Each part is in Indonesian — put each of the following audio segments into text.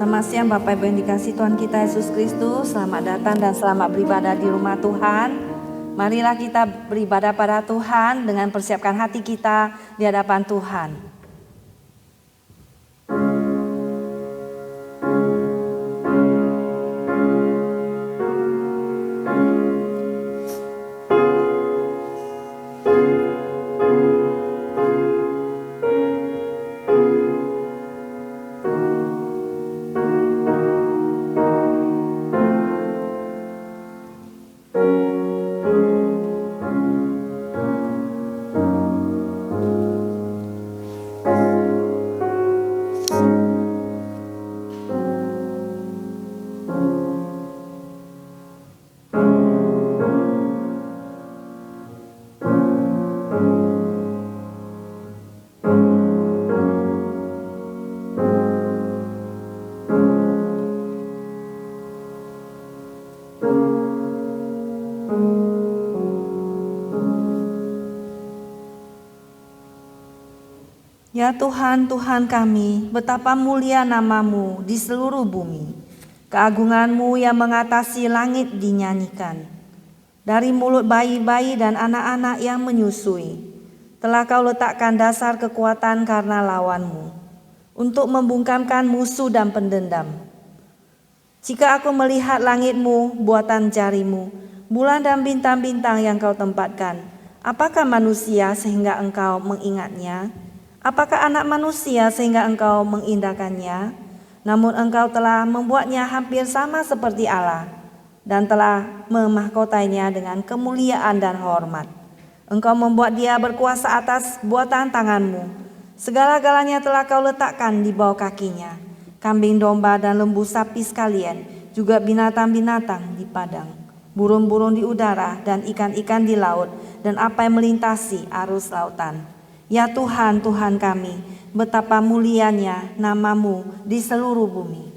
Selamat siang Bapak Ibu yang dikasihi Tuhan kita Yesus Kristus. Selamat datang dan selamat beribadah di rumah Tuhan. Marilah kita beribadah pada Tuhan dengan persiapkan hati kita di hadapan Tuhan. Ya Tuhan, Tuhan kami, betapa mulia nama-Mu di seluruh bumi. Keagungan-Mu yang mengatasi langit dinyanyikan. Dari mulut bayi-bayi dan anak-anak yang menyusui, telah Kau letakkan dasar kekuatan karena lawan-Mu, untuk membungkamkan musuh dan pendendam. Jika aku melihat langit-Mu, buatan jari-Mu, bulan dan bintang-bintang yang Kau tempatkan, apakah manusia sehingga Engkau mengingatnya? Apakah anak manusia sehingga Engkau mengindahkannya? Namun Engkau telah membuatnya hampir sama seperti Allah, dan telah memahkotainya dengan kemuliaan dan hormat. Engkau membuat dia berkuasa atas buatan tangan-Mu. Segala-galanya telah Kau letakkan di bawah kakinya. Kambing domba dan lembu sapi sekalian, juga binatang-binatang di padang, burung-burung di udara dan ikan-ikan di laut, dan apa yang melintasi arus lautan. Ya Tuhan, Tuhan kami, betapa mulianya nama-Mu di seluruh bumi.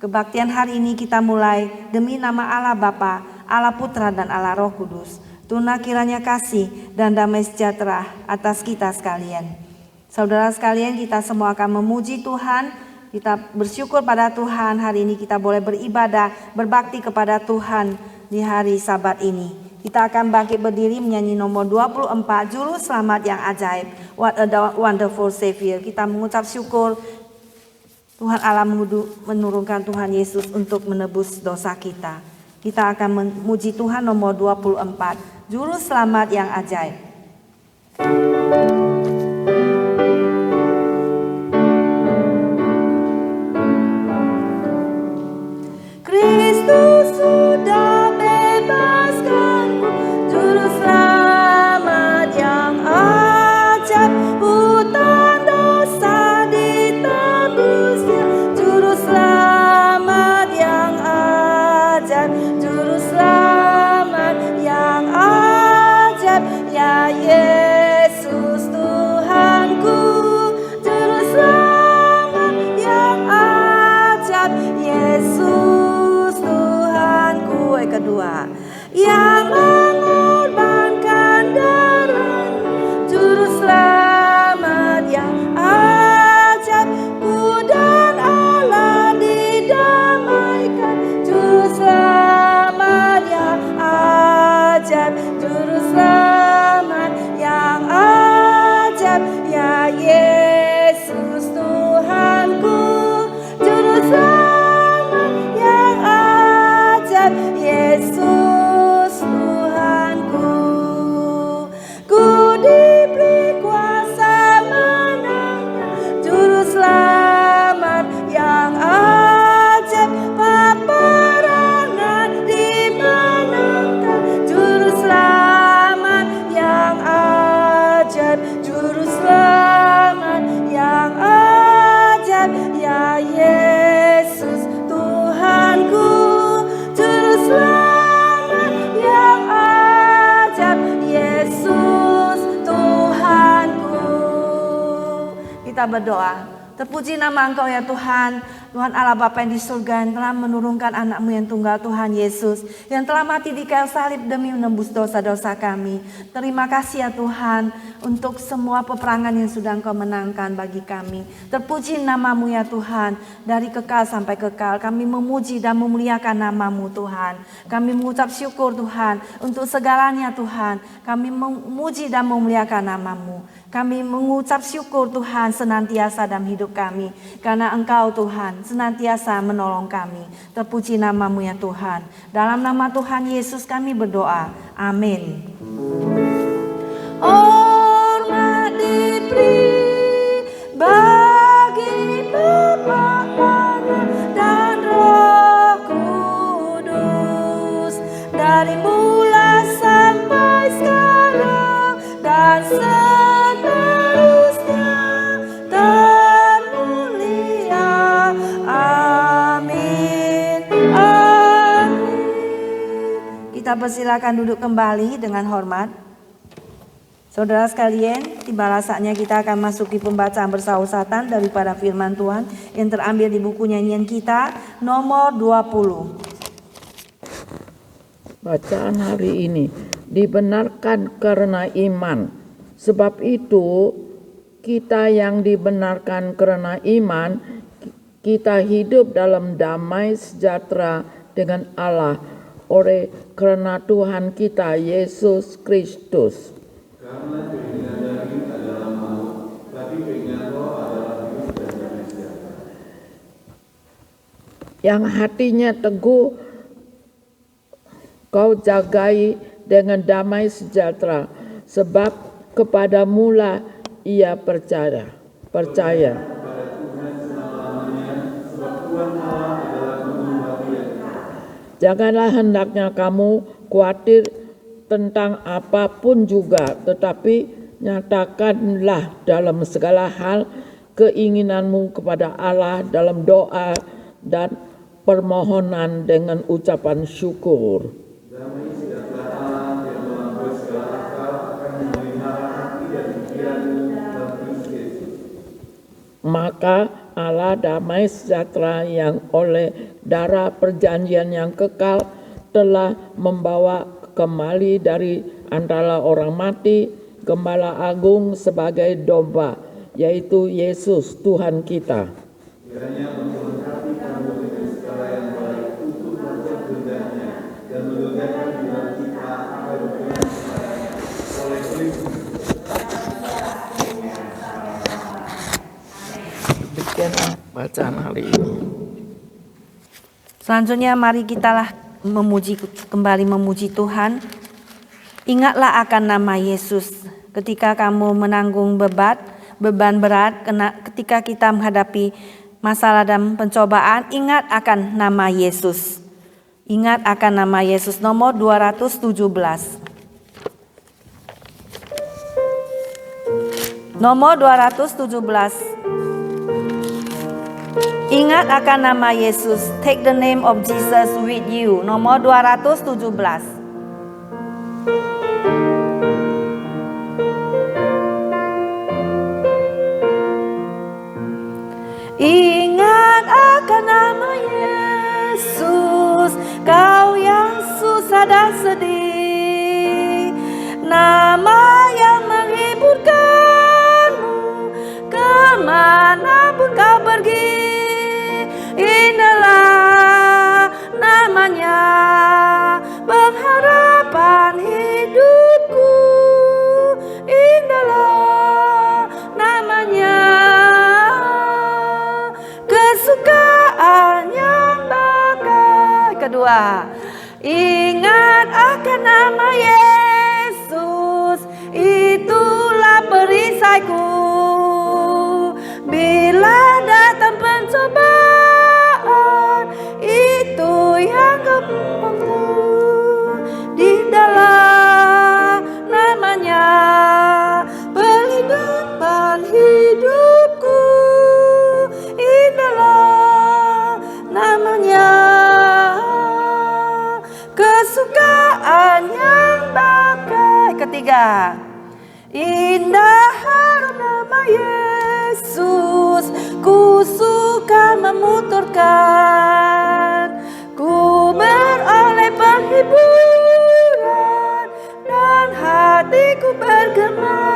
Kebaktian hari ini kita mulai demi nama Allah Bapa, Allah Putra dan Allah Roh Kudus. Tuna kiranya kasih dan damai sejahtera atas kita sekalian. Saudara sekalian, kita semua akan memuji Tuhan. Kita bersyukur pada Tuhan, hari ini kita boleh beribadah, berbakti kepada Tuhan di hari Sabat ini. Kita akan bangkit berdiri menyanyi nomor 24, Juru Selamat yang Ajaib. What a wonderful Savior. Kita mengucap syukur Tuhan Allah menurunkan Tuhan Yesus untuk menebus dosa kita. Kita akan memuji Tuhan nomor 24, Juru Selamat yang Ajaib. Kristus sudah bebaskanku, Juru Selamat yang ajaib. Hutang dosa ditebusnya, Juru Selamat yang ajaib. Juru Selamat yang ajaib, ya Yesus Tuhanku. Juru Selamat yang ajaib, Yesus Tuhanku. Kedua, yang mengorbankan darahnya, Juru Selamat yang ajaib. Ku dan Allah selamat yang ajaib, Yesus Tuhanku. Ku diberi kuasa menangnya Juru Selamat yang ajaib, peperangan dimenangkan Juru Selamat yang ajaib, Juru Selamat yang ajaib, ya Yesus Tuhanku. Juru Selamat yang ajaib, Yesus Tuhanku. Kita berdoa. Terpuji nama Engkau ya Tuhan, Tuhan Allah Bapa yang di surga, yang telah menurunkan anak-Mu yang tunggal, Tuhan Yesus, yang telah mati di kayu salib demi menembus dosa-dosa kami. Terima kasih ya Tuhan untuk semua peperangan yang sudah Engkau menangkan bagi kami. Terpuji nama-Mu ya Tuhan, dari kekal sampai kekal kami memuji dan memuliakan nama-Mu Tuhan. Kami mengucap syukur Tuhan untuk segalanya Tuhan. Kami memuji dan memuliakan nama-Mu. Kami mengucap syukur Tuhan senantiasa dalam hidup kami. Karena Engkau Tuhan senantiasa menolong kami. Terpuji nama-Mu ya Tuhan. Dalam nama Tuhan Yesus kami berdoa. Amin. Hormat diberi bagi Bapa, Anak, dan Roh Kudus. Dari mula sampai sekarang dan seterusnya termulia. Amin. Amin. Kita persilakan duduk kembali dengan hormat. Saudara sekalian, tibalah saatnya kita akan masuki pembacaan bersahur-satan daripada firman Tuhan yang terambil di buku nyanyian kita nomor 20. Bacaan hari ini, dibenarkan karena iman. Sebab itu, kita yang dibenarkan karena iman, kita hidup dalam damai sejahtera dengan Allah oleh karena Tuhan kita Yesus Kristus. Karena keinginan daging adalah maut, tapi keinginan roh adalah hidup dan damai sejahtera. Yang hatinya teguh, kau jagai dengan damai sejahtera, sebab kepadamulah ia percaya. Janganlah hendaknya kamu khawatir tentang apapun juga, tetapi nyatakanlah dalam segala hal keinginanmu kepada Allah dalam doa dan permohonan dengan ucapan syukur. Damai sejahtera Allah yang melampaui segala akal akan memelihara hati dan pikiranmu dalam Kristus Yesus. Maka Allah damai sejahtera yang oleh darah perjanjian yang kekal telah membawa kembali dari antara orang mati Gembala Agung sebagai domba, yaitu Yesus Tuhan kita. Kiranya memberkati kamu dengan segala yang baik untuk berkat kehendaknya dan melegakan jiwa kita akan berkenan oleh Kristus. Demikianlah bacaan hari ini. Selanjutnya mari kitalah kembali memuji Tuhan. Ingatlah akan nama Yesus ketika kamu menanggung beban berat, ketika kita menghadapi masalah dan pencobaan, ingat akan nama Yesus. Ingat akan nama Yesus, nomor 217. Nomor 217. Ingat akan nama Yesus. Take the name of Jesus with you. Nomor 217. Ingat akan nama Yesus, kau yang susah dan sedih. Nama yang menghiburkanmu kemanapun kau pergi. Inilah namanya pengharapan hidupku. Inilah namanya kesukaan kedua. Ingat akan nama Yesus, itulah perisaiku. Bila datang pencobaan, itu yang kepadamu. Di dalam namanya penghidupan hidupku. Indalah namanya kesukaan yang bagai. Ketiga, indah harum nama Yesus, ku suka memuturkan, ku beroleh penghiburan dan hatiku bergema.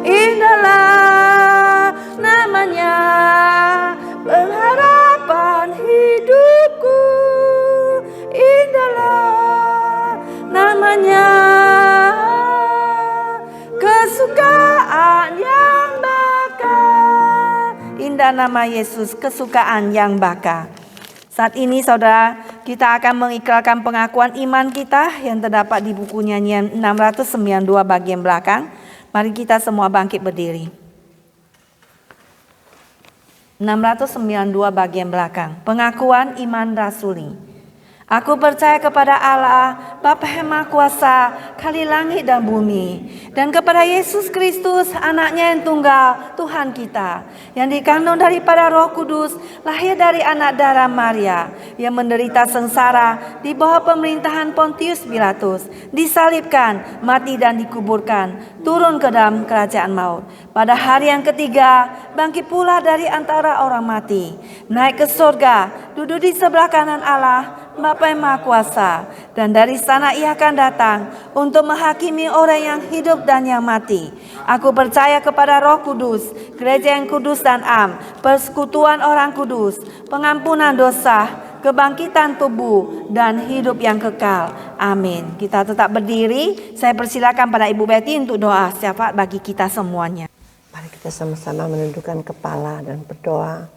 Indahlah namanya pengharapan hidupku. Indahlah namanya kesukaan yang bakal. Indah nama Yesus, kesukaan yang bakal. Saat ini saudara, kita akan mengikrarkan pengakuan iman kita yang terdapat di buku nyanyian 692 bagian belakang. Mari kita semua bangkit berdiri. 692 bagian belakang. Pengakuan iman rasuli. Aku percaya kepada Allah, Bapa yang Maha Kuasa, Kali langit dan bumi, dan kepada Yesus Kristus, Anaknya yang tunggal, Tuhan kita, yang dikandung daripada Roh Kudus, lahir dari anak darah Maria, yang menderita sengsara di bawah pemerintahan Pontius Pilatus, disalibkan, mati dan dikuburkan, turun ke dalam kerajaan maut. Pada hari yang ketiga, bangkit pula dari antara orang mati, naik ke surga, duduk di sebelah kanan Allah, Bapa yang Maha Kuasa, dan dari sana Ia akan datang untuk menghakimi orang yang hidup dan yang mati. Aku percaya kepada Roh Kudus, gereja yang kudus dan am, persekutuan orang kudus, pengampunan dosa, kebangkitan tubuh, dan hidup yang kekal. Amin. Kita tetap berdiri. Saya persilakan pada Ibu Betty untuk doa syafaat bagi kita semuanya. Mari kita sama-sama menundukkan kepala dan berdoa.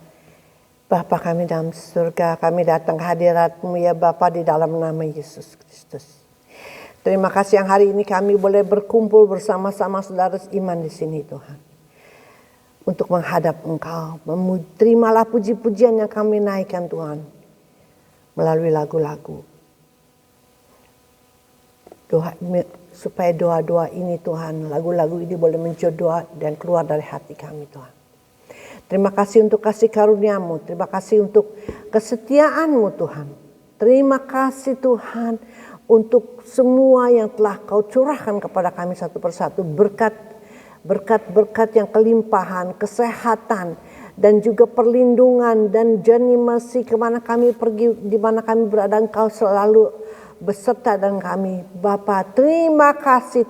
Bapa kami dalam surga, kami datang ke hadirat-Mu ya Bapa di dalam nama Yesus Kristus. Terima kasih yang hari ini kami boleh berkumpul bersama-sama saudara iman di sini Tuhan. Untuk menghadap Engkau, terimalah puji-pujian yang kami naikkan Tuhan. Melalui lagu-lagu. Supaya doa-doa ini Tuhan, lagu-lagu ini boleh menjodoh dan keluar dari hati kami Tuhan. Terima kasih untuk kasih karunia-Mu. Terima kasih untuk kesetiaan-Mu Tuhan. Terima kasih Tuhan untuk semua yang telah Kau curahkan kepada kami satu persatu. Berkat-berkat yang kelimpahan, kesehatan, dan juga perlindungan dan journey mercy kemana kami pergi, di mana kami berada, Engkau selalu beserta dengan kami. Bapa, terima kasih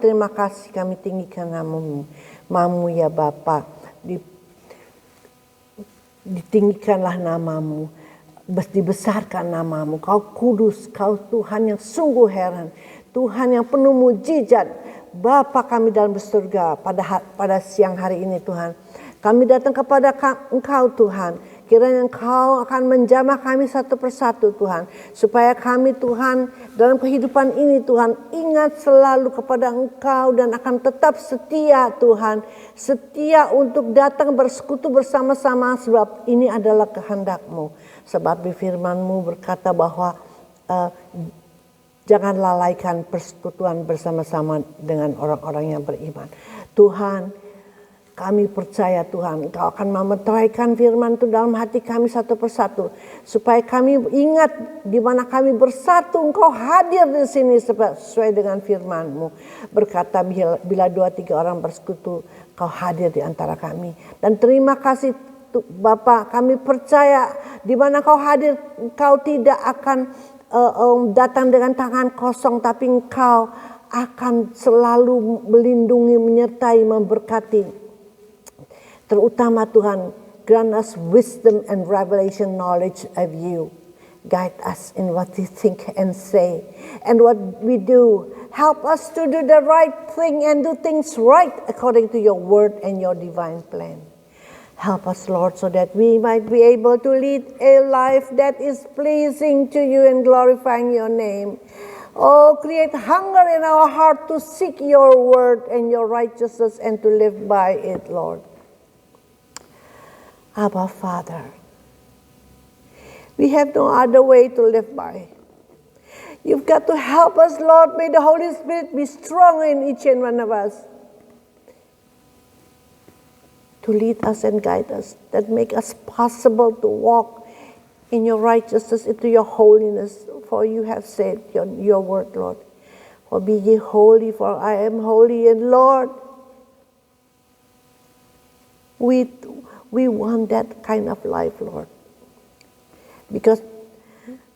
kami tinggikan namamu ya Bapa. Ditinggikanlah namamu, dibesarkan namamu. Kau kudus, Kau Tuhan yang sungguh heran, Tuhan yang penuh mujizat. Bapa kami dalam surga, pada siang hari ini Tuhan, kami datang kepada Engkau Tuhan. Kiranya Engkau akan menjamah kami satu persatu Tuhan. Supaya kami Tuhan dalam kehidupan ini Tuhan ingat selalu kepada Engkau dan akan tetap setia Tuhan. Setia untuk datang bersekutu bersama-sama sebab ini adalah kehendak-Mu. Sebab di firman-Mu berkata bahwa jangan lalaikan persekutuan bersama-sama dengan orang-orang yang beriman. Tuhan, kami percaya Tuhan, Engkau akan memeteraikan firman itu dalam hati kami satu persatu. Supaya kami ingat di mana kami bersatu, Engkau hadir di sini sesuai dengan firman-Mu. Berkata bila 2-3 orang bersekutu, Kau hadir di antara kami. Dan terima kasih Bapa, kami percaya di mana Kau hadir, Engkau tidak akan datang dengan tangan kosong, tapi Engkau akan selalu melindungi, menyertai, memberkati. Terutama Tuhan, grant us wisdom and revelation knowledge of You. Guide us in what we think and say and what we do. Help us to do the right thing and do things right according to Your word and Your divine plan. Help us, Lord, so that we might be able to lead a life that is pleasing to you and glorifying your name. Oh, create hunger in our heart to seek your word and your righteousness and to live by it, Lord. Abba, Father, we have no other way to live by. You've got to help us, Lord. May the Holy Spirit be strong in each and one of us to lead us and guide us, that make us possible to walk in your righteousness, into your holiness. For you have said your word, Lord. For be ye holy, for I am holy. And Lord, we want that kind of life, Lord. Because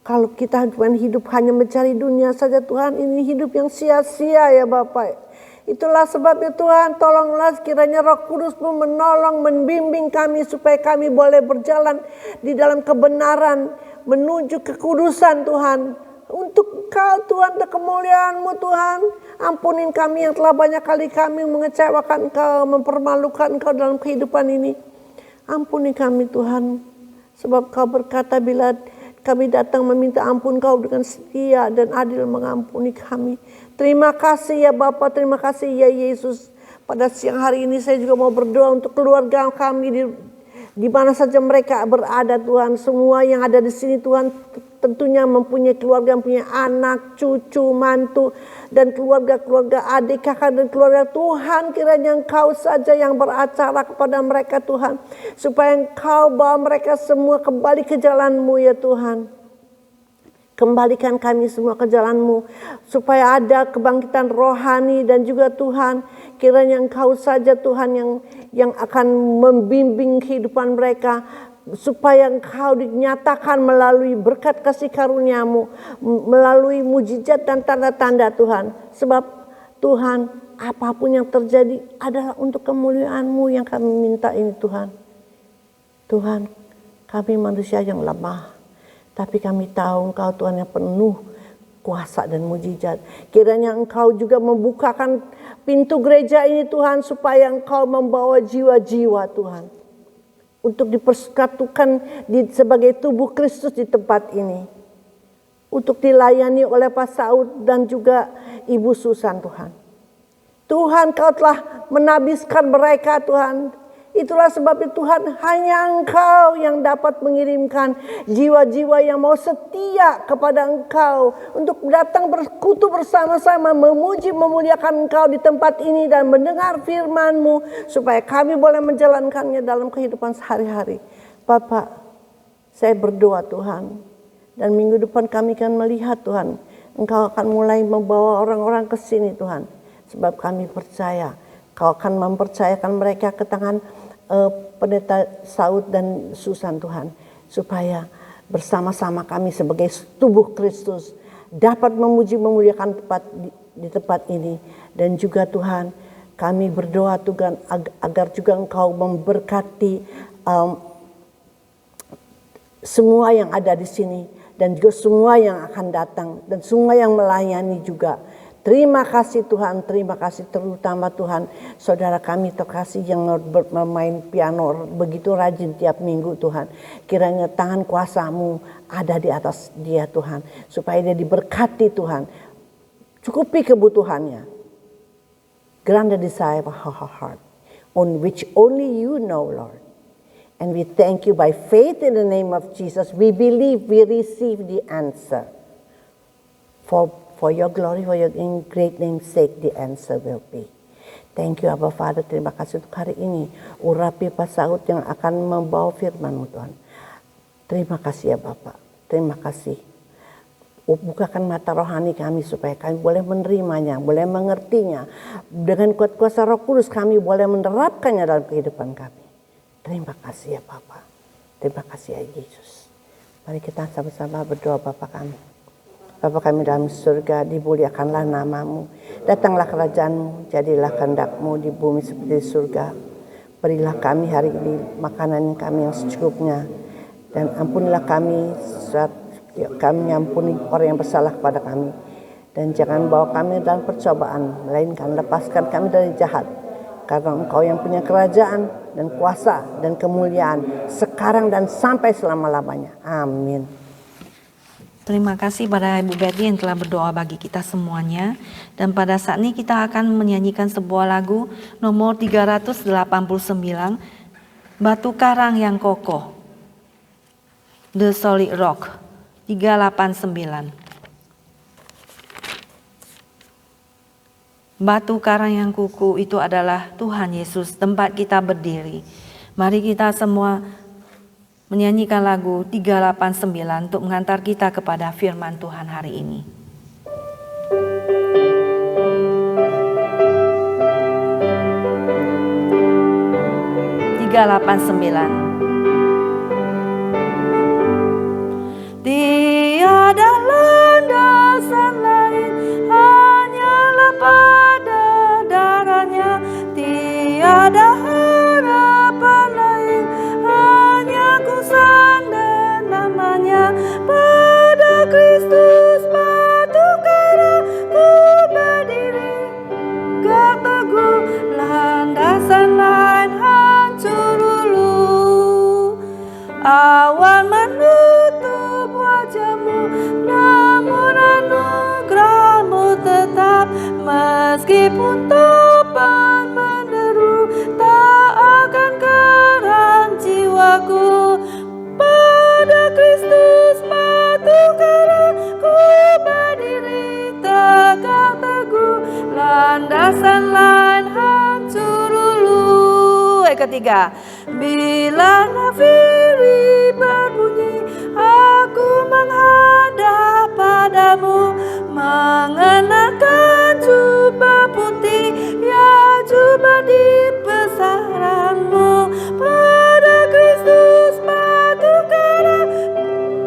kalau kita hidup hanya mencari dunia saja, Tuhan, ini hidup yang sia-sia ya Bapak. Itulah sebabnya Tuhan, tolonglah kiranya Roh Kudus-Mu menolong, membimbing kami supaya kami boleh berjalan di dalam kebenaran, menuju kekudusan Tuhan. Untuk Kau Tuhan, untuk kemuliaan-Mu Tuhan, ampunin kami yang telah banyak kali kami mengecewakan Kau, mempermalukan Kau dalam kehidupan ini. Ampuni kami Tuhan, sebab Kau berkata bila kami datang meminta ampun Kau dengan setia dan adil mengampuni kami. Terima kasih ya Bapa, terima kasih ya Yesus. Pada siang hari ini saya juga mau berdoa untuk keluarga kami di mana saja mereka berada Tuhan. Semua yang ada di sini Tuhan tentunya mempunyai keluarga, mempunyai anak, cucu, mantu, dan keluarga-keluarga adik, kakak, dan keluarga. Tuhan, kiranya Engkau saja yang beracara kepada mereka Tuhan. Supaya Engkau bawa mereka semua kembali ke jalan-Mu ya Tuhan. Kembalikan kami semua ke jalan-Mu, supaya ada kebangkitan rohani, dan juga Tuhan, kiranya Engkau saja Tuhan yang akan membimbing kehidupan mereka, supaya Engkau dinyatakan melalui berkat kasih karunia-Mu, melalui mujizat dan tanda-tanda Tuhan. Sebab Tuhan, apapun yang terjadi adalah untuk kemuliaan-Mu yang kami minta ini Tuhan. Tuhan, kami manusia yang lemah, tapi kami tahu Engkau Tuhan yang penuh kuasa dan mujizat. Kiranya Engkau juga membukakan pintu gereja ini Tuhan, supaya Engkau membawa jiwa-jiwa Tuhan untuk dipersatukan sebagai tubuh Kristus di tempat ini. Untuk dilayani oleh Pak Saud dan juga Ibu Susan Tuhan. Tuhan, Kau telah menabiskan mereka Tuhan. Itulah sebabnya Tuhan, hanya Engkau yang dapat mengirimkan jiwa-jiwa yang mau setia kepada Engkau. Untuk datang bersekutu bersama-sama, memuji, memuliakan Engkau di tempat ini dan mendengar firman-Mu. Supaya kami boleh menjalankannya dalam kehidupan sehari-hari. Bapak, saya berdoa Tuhan. Dan minggu depan kami akan melihat Tuhan, Engkau akan mulai membawa orang-orang ke sini Tuhan. Sebab kami percaya, Kau akan mempercayakan mereka ke tangan Pendeta Saud dan Susan Tuhan, supaya bersama-sama kami sebagai tubuh Kristus dapat memuji memuliakan di tempat ini. Dan juga Tuhan, kami berdoa Tuhan agar juga Engkau memberkati semua yang ada di sini, dan juga semua yang akan datang, dan semua yang melayani juga. Terima kasih Tuhan, terima kasih terutama Tuhan saudara kami terkasih yang bermain piano begitu rajin tiap minggu Tuhan. Kiranya tangan kuasa-Mu ada di atas dia Tuhan, supaya dia diberkati Tuhan. Cukupi kebutuhannya. Grant the desire of our heart, on which only You know, Lord. And we thank You by faith in the name of Jesus. We believe we receive the answer. For Your glory, for Your great name's sake, the answer will be. Thank You, Abba Father. Terima kasih untuk hari ini. Urapi Pak Saud yang akan membawa firman-Mu Tuhan. Terima kasih ya Bapak. Terima kasih. Bukakan mata rohani kami supaya kami boleh menerimanya, boleh mengertinya. Dengan kuat kuasa Roh Kudus kami boleh menerapkannya dalam kehidupan kami. Terima kasih ya Bapak. Terima kasih ya Yesus. Mari kita sama-sama berdoa Bapak kami. Bapa kami dalam surga, dimuliakanlah nama-Mu. Datanglah kerajaan-Mu, jadilah kehendak-Mu di bumi seperti di surga. Berilah kami hari ini makanan kami yang secukupnya. Dan ampunilah kami saat kami ampuni orang yang bersalah kepada kami. Dan jangan bawa kami dalam percobaan, melainkan lepaskan kami dari jahat. Karena Engkau yang punya kerajaan, dan kuasa dan kemuliaan sekarang dan sampai selama-lamanya. Amin. Terima kasih pada Ibu Betty yang telah berdoa bagi kita semuanya. Dan pada saat ini kita akan menyanyikan sebuah lagu nomor 389, Batu Karang yang Kokoh, The Solid Rock, 389. Batu karang yang kukuh itu adalah Tuhan Yesus, tempat kita berdiri. Mari kita semua menyanyikan lagu 389 untuk mengantar kita kepada firman Tuhan hari ini. Tiada landasan lain, hanyalah pada darahnya. Tiada harapan lain, hanya ku sandar namanya. Pada Kristus batu karang ku berdiri, gak teguh landasan lain hancur lulu. Awan menutup wajahmu, namun anugerahmu tetap. Meskipun topan menderu, tak akan geram jiwaku. Pada Kristus batu karang ku berdiri, tegak teguh landasan lain hancur lulu. Ketiga, bila nafiri berbunyi, aku menghadap padamu, mengenakan jubah putih, ya jubah di besaranmu. Pada Kristus batu karang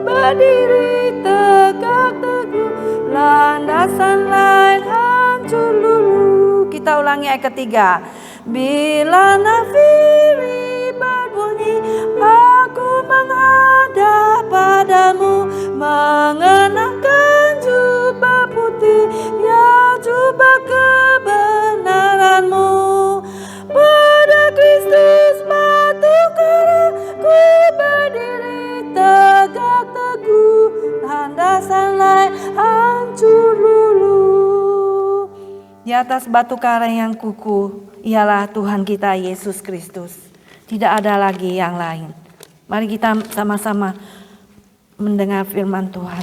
berdiri, tegak teguh landasan lain hancur lulu. Kita ulangi ayat ketiga. Bila nafiri berbunyi, aku menghadap padamu, mengenakan jubah putih, ya jubah kebenaranmu. Pada Kristus batu karang ku berdiri, tegak teguh landasan lain hancur lulu. Di atas batu karang yang kukuh ialah Tuhan kita Yesus Kristus. Tidak ada lagi yang lain. Mari kita sama-sama mendengar firman Tuhan.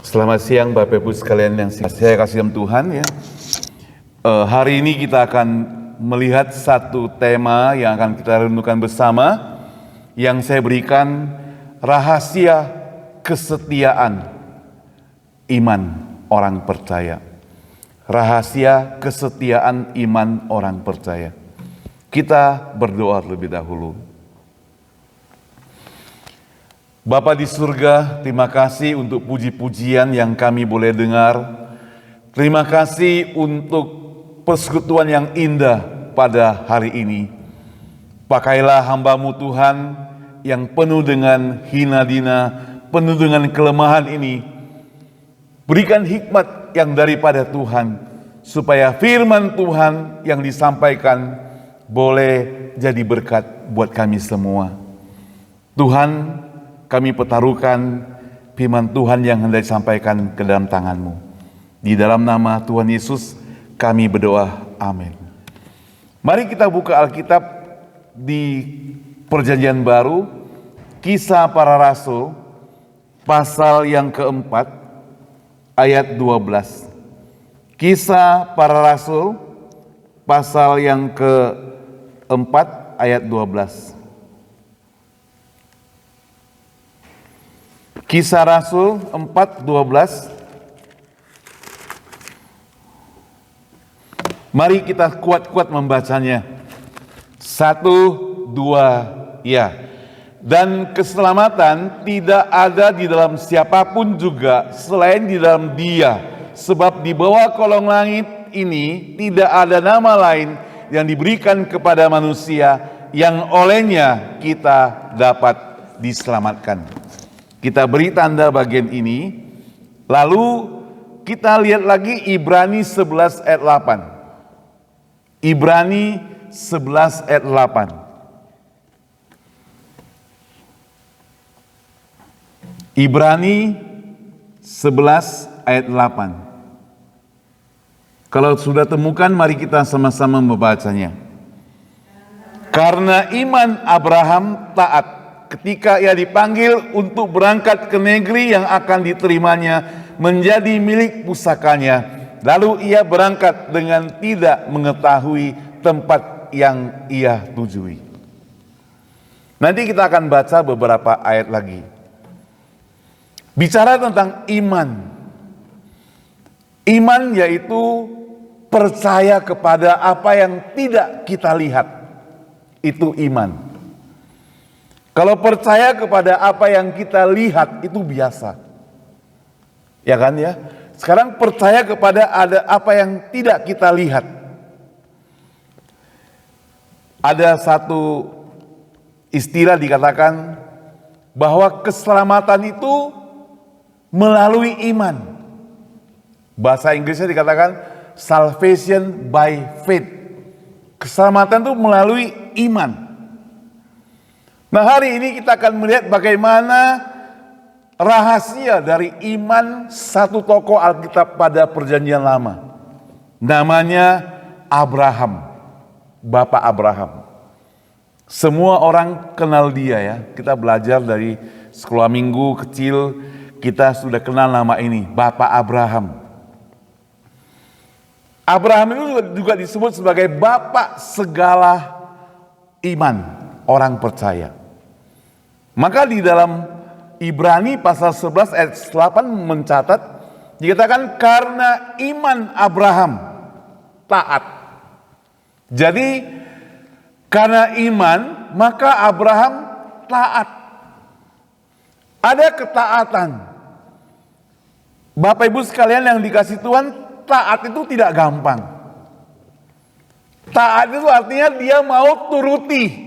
Selamat siang Bapak Ibu sekalian yang saya kasih dalam Tuhan ya. Hari ini kita akan melihat satu tema yang akan kita renungkan bersama, yang saya berikan rahasia kesetiaan iman orang percaya. Rahasia kesetiaan iman orang percaya. Kita berdoa terlebih dahulu. Bapa di surga, terima kasih untuk puji-pujian yang kami boleh dengar. Terima kasih untuk persekutuan yang indah pada hari ini. Pakailah hamba-Mu Tuhan yang penuh dengan hina dina, penuh dengan kelemahan ini. Berikan hikmat yang daripada Tuhan, supaya firman Tuhan yang disampaikan boleh jadi berkat buat kami semua. Tuhan, kami pertaruhkan firman Tuhan yang hendak disampaikan ke dalam tangan-Mu. Di dalam nama Tuhan Yesus kami berdoa, amin. Mari kita buka Alkitab di Perjanjian Baru, Kisah Para Rasul, pasal yang keempat, ayat 12. Kisah Para Rasul, pasal yang keempat, ayat 12. Kisah Rasul 4:12. Mari kita kuat-kuat membacanya. 1, 2, ya. Dan keselamatan tidak ada di dalam siapapun juga selain di dalam Dia. Sebab di bawah kolong langit ini tidak ada nama lain yang diberikan kepada manusia yang olehnya kita dapat diselamatkan. Kita beri tanda bagian ini. Lalu kita lihat lagi Ibrani 11 ayat 8. Ibrani 11 ayat 8. Ibrani 11 ayat 8. Kalau sudah temukan, mari kita sama-sama membacanya. Karena iman Abraham taat ketika ia dipanggil untuk berangkat ke negeri yang akan diterimanya menjadi milik pusakanya. Lalu ia berangkat dengan tidak mengetahui tempat yang ia tujui. Nanti kita akan baca beberapa ayat lagi. Bicara tentang iman. Iman yaitu percaya kepada apa yang tidak kita lihat. Itu iman. Kalau percaya kepada apa yang kita lihat itu biasa. Ya kan ya? Sekarang percaya kepada ada apa yang tidak kita lihat. Ada satu istilah dikatakan bahwa keselamatan itu melalui iman. Bahasa Inggrisnya dikatakan salvation by faith. Keselamatan itu melalui iman. Nah, hari ini kita akan melihat bagaimana rahasia dari iman satu tokoh Alkitab pada Perjanjian Lama. Namanya Abraham, Bapak Abraham. Semua orang kenal dia ya. Kita belajar dari sekolah minggu kecil, kita sudah kenal nama ini, Bapak Abraham. Abraham itu juga disebut sebagai bapak segala iman, orang percaya. Maka di dalam Ibrani pasal 11 ayat 8 mencatat, dikatakan karena iman Abraham taat. Jadi karena iman maka Abraham taat. Ada ketaatan. Bapak Ibu sekalian yang dikasih Tuhan, taat itu tidak gampang. Taat itu artinya dia mau turuti.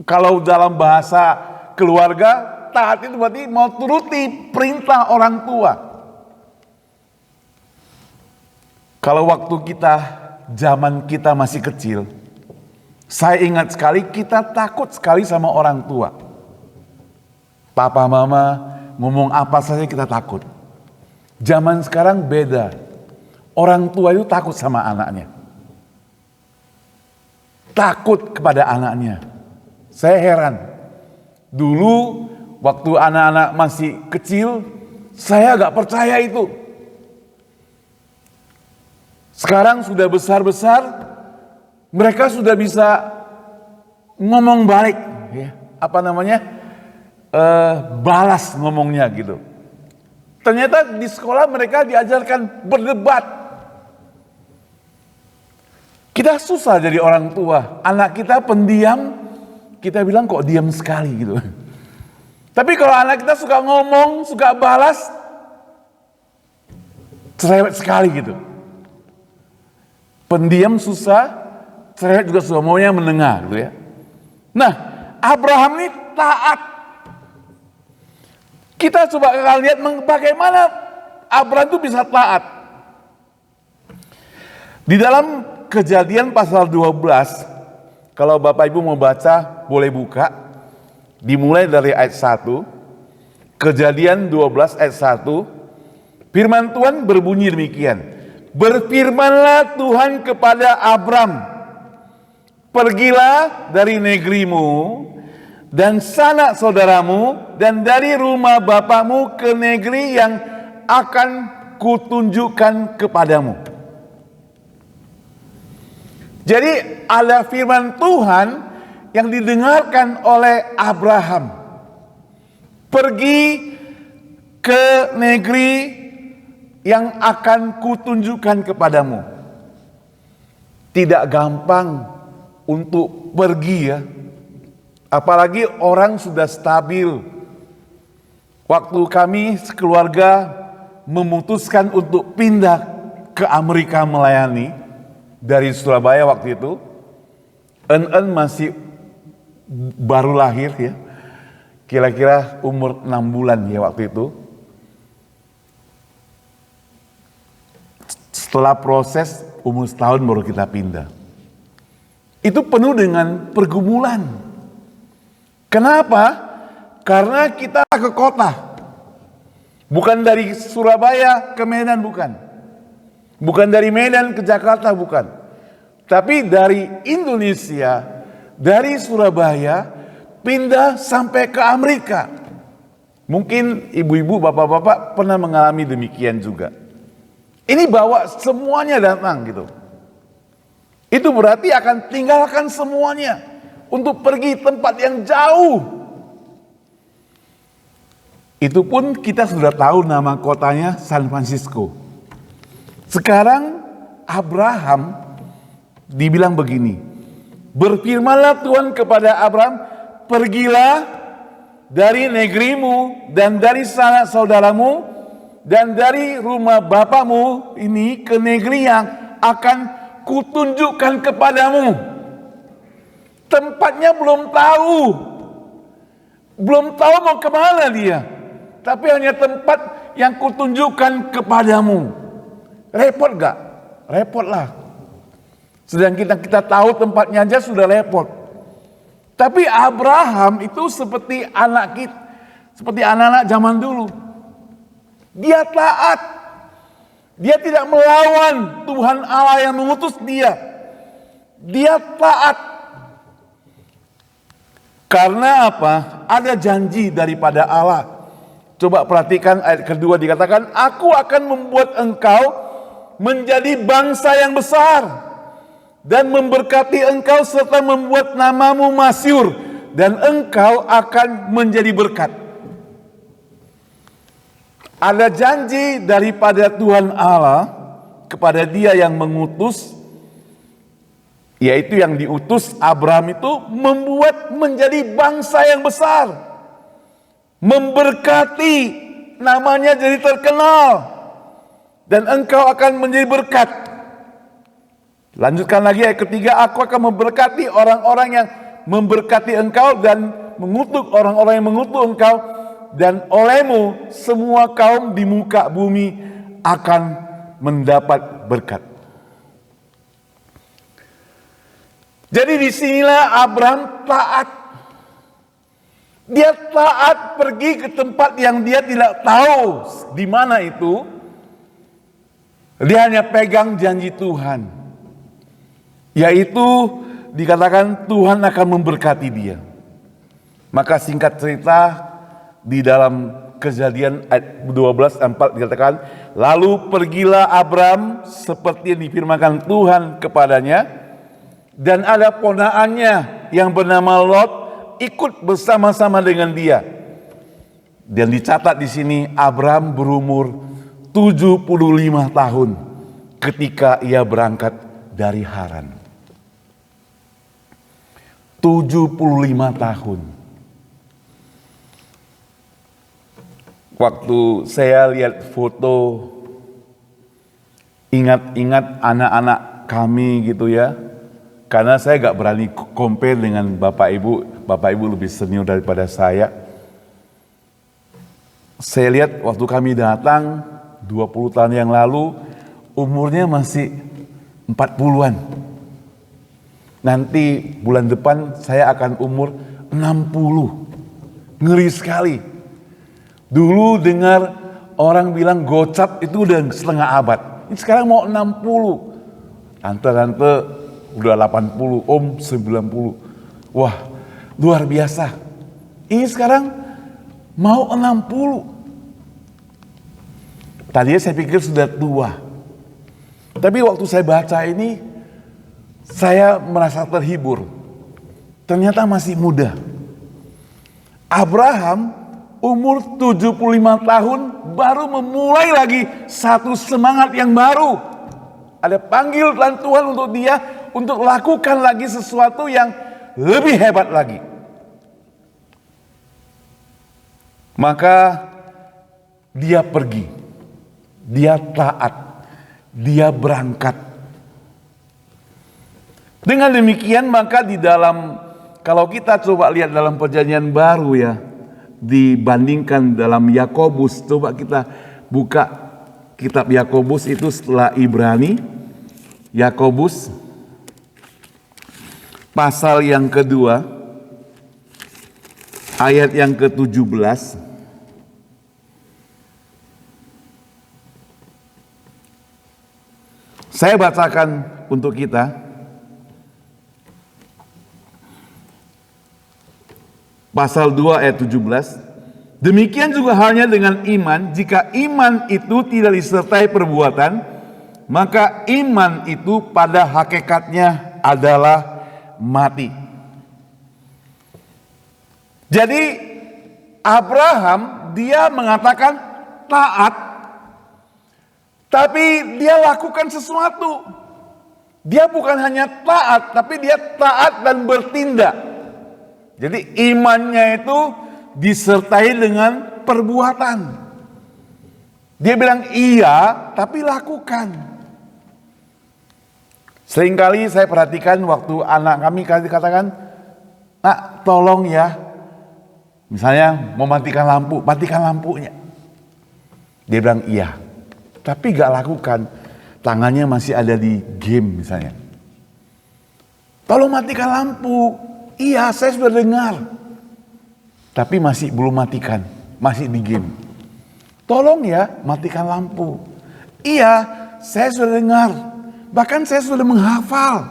Kalau dalam bahasa keluarga, taat itu berarti mau turuti perintah orang tua. Kalau waktu zaman kita masih kecil, saya ingat sekali kita takut sekali sama orang tua. Papa mama ngomong apa saja kita takut. Zaman sekarang beda. Orang tua itu takut sama anaknya. Takut kepada anaknya. Saya heran. Dulu waktu anak-anak masih kecil, saya gak percaya itu. Sekarang sudah besar-besar, mereka sudah bisa ngomong balik, ya. Balas ngomongnya gitu. Ternyata di sekolah mereka diajarkan berdebat. Kita susah jadi orang tua. Anak kita pendiam, kita bilang kok diam sekali gitu. Tapi kalau anak kita suka ngomong, suka balas, cerewet sekali gitu. Pendiam susah, cerewet juga susah, maunya mendengar gitu ya. Nah, Abraham ini taat. Kita coba lihat bagaimana Abraham itu bisa taat. Di dalam Kejadian pasal 12, kalau Bapak Ibu mau baca, boleh buka. Dimulai dari ayat 1, Kejadian 12 ayat 1, firman Tuhan berbunyi demikian. Berfirmanlah Tuhan kepada Abram, pergilah dari negerimu dan sanak saudaramu dan dari rumah bapamu ke negeri yang akan kutunjukkan kepadamu. Jadi ada firman Tuhan yang didengarkan oleh Abraham. Pergi ke negeri yang akan kutunjukkan kepadamu. Tidak gampang untuk pergi ya. Apalagi orang sudah stabil. Waktu kami sekeluarga memutuskan untuk pindah ke Amerika melayani, dari Surabaya waktu itu. En masih baru lahir ya. Kira-kira umur 6 bulan ya waktu itu. Setelah proses umur setahun baru kita pindah. Itu penuh dengan pergumulan. Kenapa? Karena kita ke kota. Bukan dari Surabaya ke Medan, bukan. Bukan dari Medan ke Jakarta, bukan. Tapi dari Indonesia, dari Surabaya, pindah sampai ke Amerika. Mungkin ibu-ibu, bapak-bapak pernah mengalami demikian juga. Ini bawa semuanya datang gitu. Itu berarti akan tinggalkan semuanya untuk pergi tempat yang jauh. Itu pun kita sudah tahu nama kotanya San Francisco. Sekarang Abraham dibilang begini, berfirmanlah Tuhan kepada Abraham, pergilah dari negerimu dan dari sanak saudaramu dan dari rumah bapamu ini ke negeri yang akan kutunjukkan kepadamu. Tempatnya belum tahu. Belum tahu mau kemana dia. Tapi hanya tempat yang kutunjukkan kepadamu. Repot gak? Repot lah. Sedang kita tahu tempatnya aja sudah repot. Tapi Abraham itu seperti anak kita, seperti anak-anak zaman dulu. Dia taat. Dia tidak melawan Tuhan Allah yang mengutus dia. Dia taat. Karena apa? Ada janji daripada Allah. Coba perhatikan ayat kedua dikatakan, aku akan membuat engkau menjadi bangsa yang besar dan memberkati engkau serta membuat namamu masyhur dan engkau akan menjadi berkat. Ada janji daripada Tuhan Allah kepada dia yang mengutus, yaitu yang diutus Abraham itu membuat menjadi bangsa yang besar, memberkati, namanya jadi terkenal, dan engkau akan menjadi berkat. Lanjutkan lagi ayat ketiga, aku akan memberkati orang-orang yang memberkati engkau dan mengutuk orang-orang yang mengutuk engkau, dan olehmu semua kaum di muka bumi akan mendapat berkat. Jadi disinilah Abraham taat. Dia taat pergi ke tempat yang dia tidak tahu di mana itu. Dia hanya pegang janji Tuhan, yaitu dikatakan Tuhan akan memberkati dia. Maka singkat cerita, di dalam Kejadian ayat 12:4 dikatakan, lalu pergilah Abram seperti yang difirmankan Tuhan kepadanya, dan ada ponakannya yang bernama Lot ikut bersama-sama dengan dia. Dan dicatat di sini Abram berumur 75 tahun ketika ia berangkat dari Haran. 75 tahun. Waktu saya lihat foto, ingat-ingat anak-anak kami gitu ya. Karena saya gak berani compare dengan Bapak Ibu lebih senior daripada saya. Saya lihat waktu kami datang 20 tahun yang lalu, umurnya masih 40-an. Nanti bulan depan saya akan umur 60. Ngeri sekali. Dulu dengar orang bilang gocap itu udah setengah abad. Ini sekarang mau 60. Tante-tante udah 80, om 90. Wah, luar biasa. Ini sekarang mau 60. Tadinya saya pikir sudah tua. Tapi waktu saya baca ini, saya merasa terhibur. Ternyata masih muda. Abraham umur 75 tahun baru memulai lagi satu semangat yang baru. Ada panggilan Tuhan untuk dia untuk lakukan lagi sesuatu yang lebih hebat lagi. Maka dia pergi. Dia taat. Dia berangkat. Dengan demikian maka di dalam, kalau kita coba lihat dalam perjanjian baru ya, dibandingkan dalam Yakobus, coba kita buka kitab Yakobus itu setelah Ibrani, Yakobus pasal yang kedua, ayat yang ke-17. Saya bacakan untuk kita. Pasal 2 ayat 17. Demikian juga halnya dengan iman, jika iman itu tidak disertai perbuatan, maka iman itu pada hakikatnya adalah mati. Jadi Abraham dia mengatakan taat, tapi dia lakukan sesuatu. Dia bukan hanya taat, tapi dia taat dan bertindak. Jadi imannya itu disertai dengan perbuatan. Dia bilang iya, tapi lakukan. Seringkali saya perhatikan waktu anak kami katakan, "Nak, tolong ya." Misalnya mau matikan lampu, matikan lampunya. Dia bilang iya, tapi gak lakukan. Tangannya masih ada di game misalnya. "Tolong matikan lampu." Iya, saya sudah dengar. Tapi masih belum matikan, masih di game. "Tolong ya, matikan lampu." Iya, saya sudah dengar. Bahkan saya sudah menghafal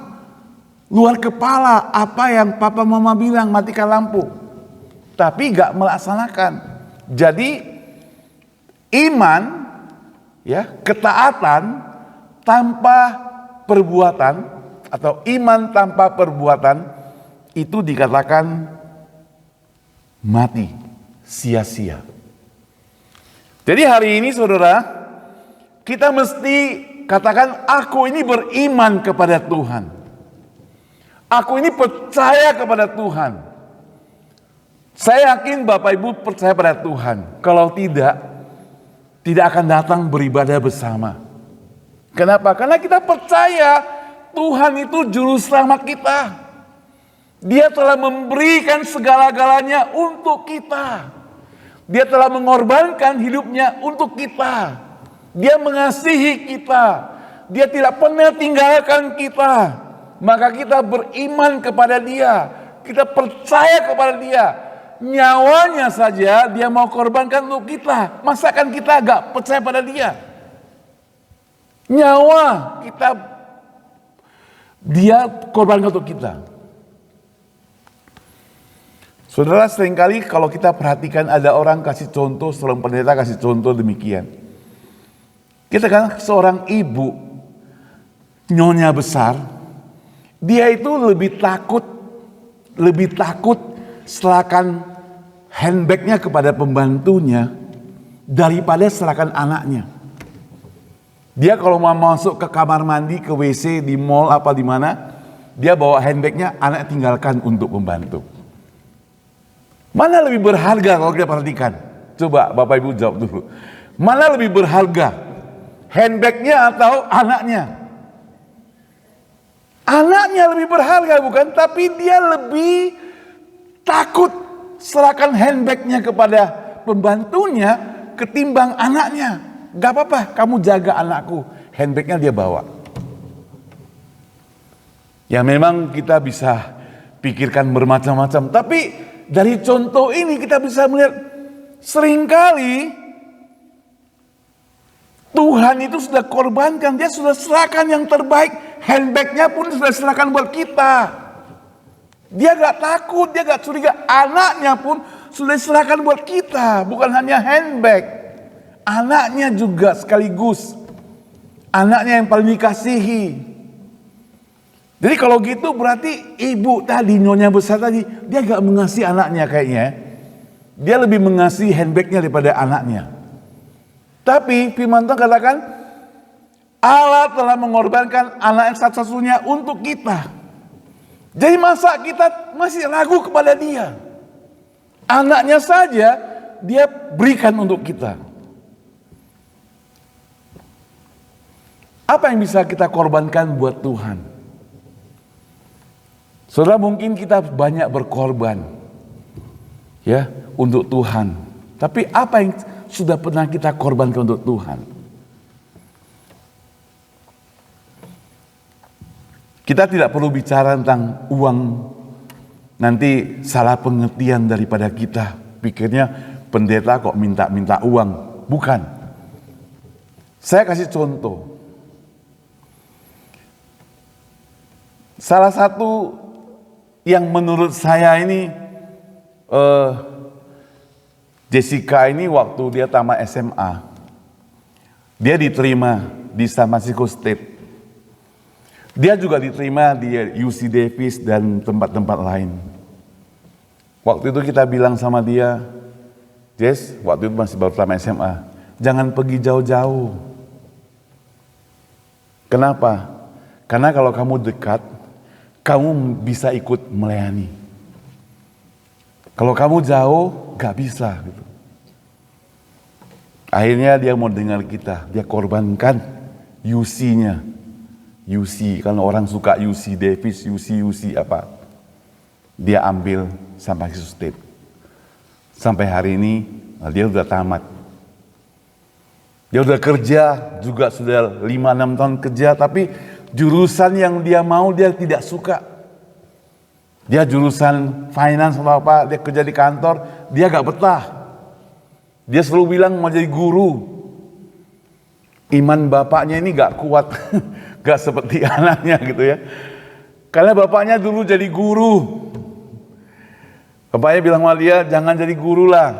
luar kepala apa yang papa mama bilang, matikan lampu. Tapi gak melaksanakan. Jadi iman, ya, ketaatan tanpa perbuatan atau iman tanpa perbuatan itu dikatakan mati, sia-sia. Jadi hari ini saudara, kita mesti katakan aku ini beriman kepada Tuhan. Aku ini percaya kepada Tuhan. Saya yakin Bapak Ibu percaya pada Tuhan. Kalau tidak akan datang beribadah bersama. Kenapa? Karena kita percaya Tuhan itu juru selamat kita. Dia telah memberikan segala-galanya untuk kita. Dia telah mengorbankan hidupnya untuk kita. Dia mengasihi kita. Dia tidak pernah tinggalkan kita. Maka kita beriman kepada Dia. Kita percaya kepada Dia. Nyawanya saja Dia mau korbankan untuk kita. Masakan kita agak percaya pada Dia? Nyawa kita Dia korbankan untuk kita. Saudara, seringkali kalau kita perhatikan ada orang kasih contoh, seorang pendeta kasih contoh demikian. Kita kan seorang ibu, nyonya besar, dia itu lebih takut serahkan handbagnya kepada pembantunya daripada serahkan anaknya. Dia kalau mau masuk ke kamar mandi, ke WC, di mall apa di mana, dia bawa handbagnya, anak tinggalkan untuk pembantu. Mana lebih berharga kalau kita perhatikan? Coba Bapak Ibu jawab dulu. Mana lebih berharga? Handbagnya atau anaknya? Anaknya lebih berharga bukan? Tapi dia lebih takut serahkan handbagnya kepada pembantunya ketimbang anaknya. Gak apa-apa, kamu jaga anakku. Handbagnya dia bawa. Ya memang kita bisa pikirkan bermacam-macam. Tapi dari contoh ini kita bisa melihat seringkali Tuhan itu sudah korbankan, Dia sudah serahkan yang terbaik, handbagnya pun sudah serahkan buat kita. Dia gak takut, dia gak curiga, anaknya pun sudah serahkan buat kita, bukan hanya handbag, anaknya juga sekaligus, anaknya yang paling dikasihi. Jadi kalau gitu berarti ibu tadi, nyonya besar tadi, dia gak mengasihi anaknya kayaknya. Dia lebih mengasihi handbagnya daripada anaknya. Tapi firman Tuhan katakan, Allah telah mengorbankan anak yang satu-satunya untuk kita. Jadi masa kita masih ragu kepada Dia? Anaknya saja Dia berikan untuk kita. Apa yang bisa kita korbankan buat Tuhan? Saudara, mungkin kita banyak berkorban ya untuk Tuhan. Tapi apa yang sudah pernah kita korbankan untuk Tuhan? Kita tidak perlu bicara tentang uang, nanti salah pengertian daripada kita. Pikirnya pendeta kok minta uang. Bukan. Saya kasih contoh. Salah satu yang menurut saya ini, Jessica ini waktu dia tamat SMA, dia diterima di San Francisco State. Dia juga diterima di UC Davis dan tempat-tempat lain. Waktu itu kita bilang sama dia, Jess, waktu itu masih baru tamat SMA, jangan pergi jauh-jauh. Kenapa? Karena kalau kamu dekat, kamu bisa ikut melayani. Kalau kamu jauh, gak bisa gitu. Akhirnya dia mau dengar kita, dia korbankan UC-nya. UC, kan orang suka UC Davis, UC apa. Dia ambil sampai State. Sampai hari ini, dia udah tamat. Dia udah kerja, juga sudah 5-6 tahun kerja, tapi jurusan yang dia mau dia tidak suka. Dia jurusan finance atau apa, dia kerja di kantor, dia gak betah. Dia selalu bilang mau jadi guru. Iman bapaknya ini gak kuat, gak seperti anaknya gitu ya. Karena bapaknya dulu jadi guru. Bapaknya bilang sama dia, jangan jadi guru lah.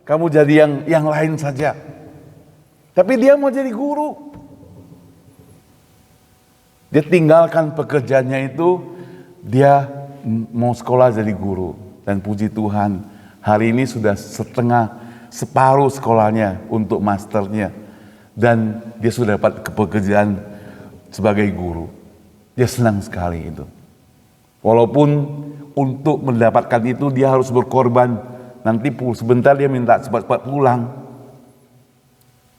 Kamu jadi yang lain saja. Tapi dia mau jadi guru. Dia tinggalkan pekerjaannya itu, dia mau sekolah jadi guru. Dan puji Tuhan, hari ini sudah separuh sekolahnya untuk masternya. Dan dia sudah dapat pekerjaan sebagai guru. Dia senang sekali itu. Walaupun untuk mendapatkan itu dia harus berkorban. Nanti sebentar dia minta cepat-cepat pulang.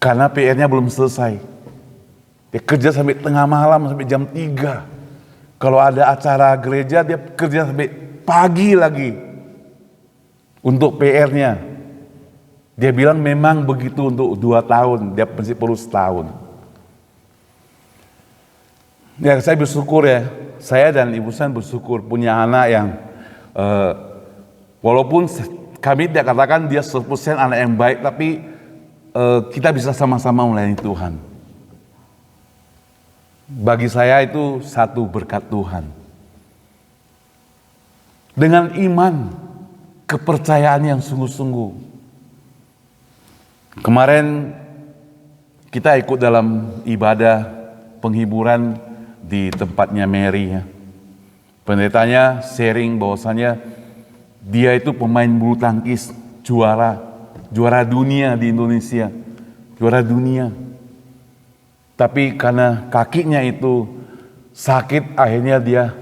Karena PR-nya belum selesai. Dia kerja sampai tengah malam, sampai jam 3. Kalau ada acara gereja, dia kerja sampai pagi lagi. Untuk PR-nya. Dia bilang memang begitu untuk 2 tahun, dia masih perlu setahun. Ya, saya bersyukur ya. Saya dan Ibu San bersyukur punya anak yang walaupun kami tidak katakan dia 100% anak yang baik, tapi kita bisa sama-sama melayani Tuhan. Bagi saya itu satu berkat Tuhan. Dengan iman, kepercayaan yang sungguh-sungguh. Kemarin kita ikut dalam ibadah penghiburan di tempatnya Mary ya. Pendetanya sharing bahwasanya dia itu pemain bulu tangkis juara dunia di Indonesia, juara dunia. Tapi karena kakinya itu sakit, akhirnya dia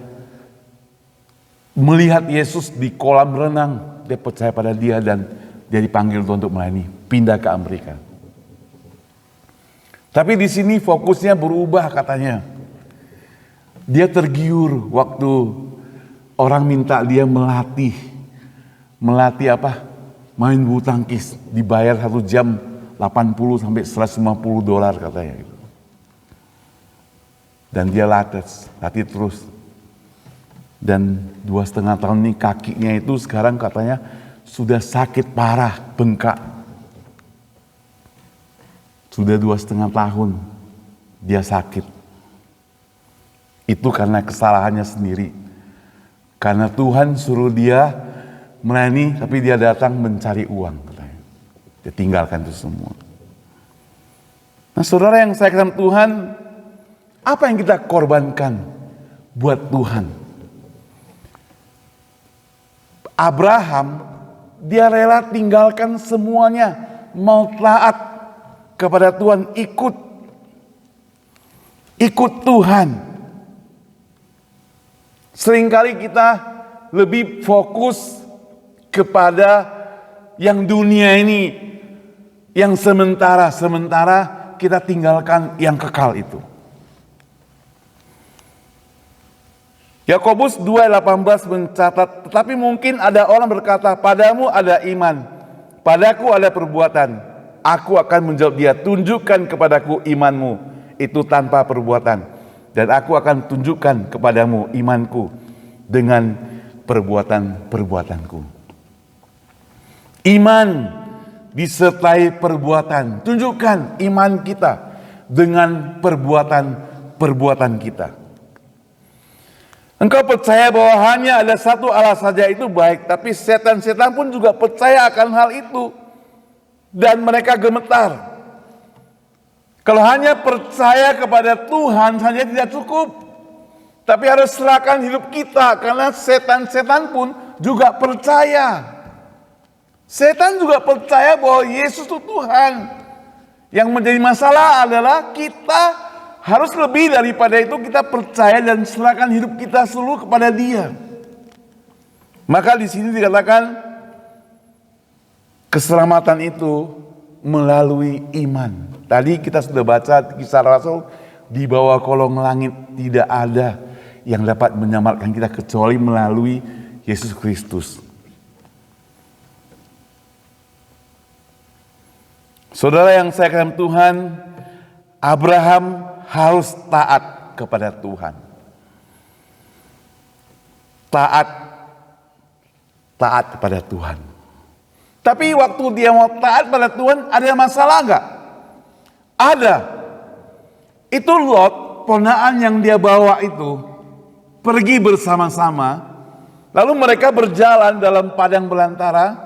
melihat Yesus di kolam renang. Dia percaya pada dia dan dia dipanggil untuk melayani, pindah ke Amerika. Tapi di sini fokusnya berubah katanya. Dia tergiur waktu orang minta dia melatih apa? Main bulu tangkis, dibayar 1 jam 80 sampai $150 katanya gitu. Dan dia latih terus. Dan 2,5 tahun ini kakinya itu sekarang katanya sudah sakit parah, bengkak. Sudah 2,5 tahun dia sakit. Itu karena kesalahannya sendiri. Karena Tuhan suruh dia melayani, tapi dia datang mencari uang katanya. Dia tinggalkan itu semua. Nah saudara yang saya katakan Tuhan, apa yang kita korbankan buat Tuhan? Abraham, dia rela tinggalkan semuanya, mau taat kepada Tuhan, ikut Tuhan. Seringkali kita lebih fokus kepada yang dunia ini, yang sementara kita tinggalkan yang kekal itu. Yakobus 2:18 mencatat, tetapi mungkin ada orang berkata, padamu ada iman, padaku ada perbuatan. Aku akan menjawab dia, tunjukkan kepadaku imanmu itu tanpa perbuatan, dan aku akan tunjukkan kepadamu imanku dengan perbuatan-perbuatanku. Iman disertai perbuatan. Tunjukkan iman kita dengan perbuatan-perbuatan kita. Engkau percaya bahwa hanya ada satu Allah saja itu baik, tapi setan-setan pun juga percaya akan hal itu, dan mereka gemetar. Kalau hanya percaya kepada Tuhan saja tidak cukup, tapi harus serahkan hidup kita, karena setan-setan pun juga percaya. Setan juga percaya bahwa Yesus itu Tuhan. Yang menjadi masalah adalah kita harus lebih daripada itu, kita percaya dan serahkan hidup kita seluruh kepada Dia. Maka di sini dikatakan keselamatan itu melalui iman. Tadi kita sudah baca Kisah Rasul, di bawah kolong langit tidak ada yang dapat menyelamatkan kita kecuali melalui Yesus Kristus. Saudara yang saya kasihi Tuhan, Abraham harus taat kepada Tuhan. Taat kepada Tuhan. Tapi waktu dia mau taat pada Tuhan, ada masalah enggak? Ada. Itu Lot, ponaan yang dia bawa itu, pergi bersama-sama. Lalu mereka berjalan dalam padang belantara.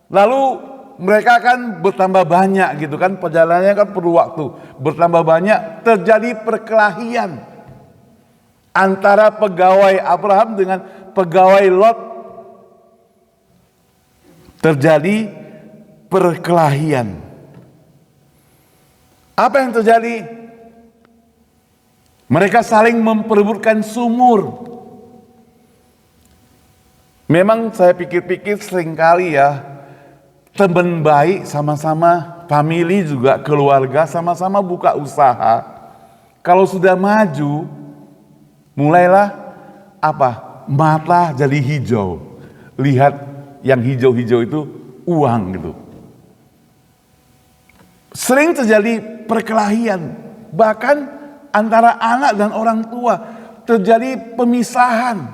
Lalu mereka kan bertambah banyak gitu kan, perjalanannya kan perlu waktu. Bertambah banyak, terjadi perkelahian antara pegawai Abraham dengan pegawai Lot. Terjadi perkelahian. Apa yang terjadi? Mereka saling memperebutkan sumur. Memang saya pikir-pikir seringkali ya, teman baik sama-sama, family juga, keluarga sama-sama buka usaha. Kalau sudah maju, mulailah apa? Mata jadi hijau. Lihat yang hijau-hijau itu uang gitu. Sering terjadi perkelahian, bahkan antara anak dan orang tua terjadi pemisahan.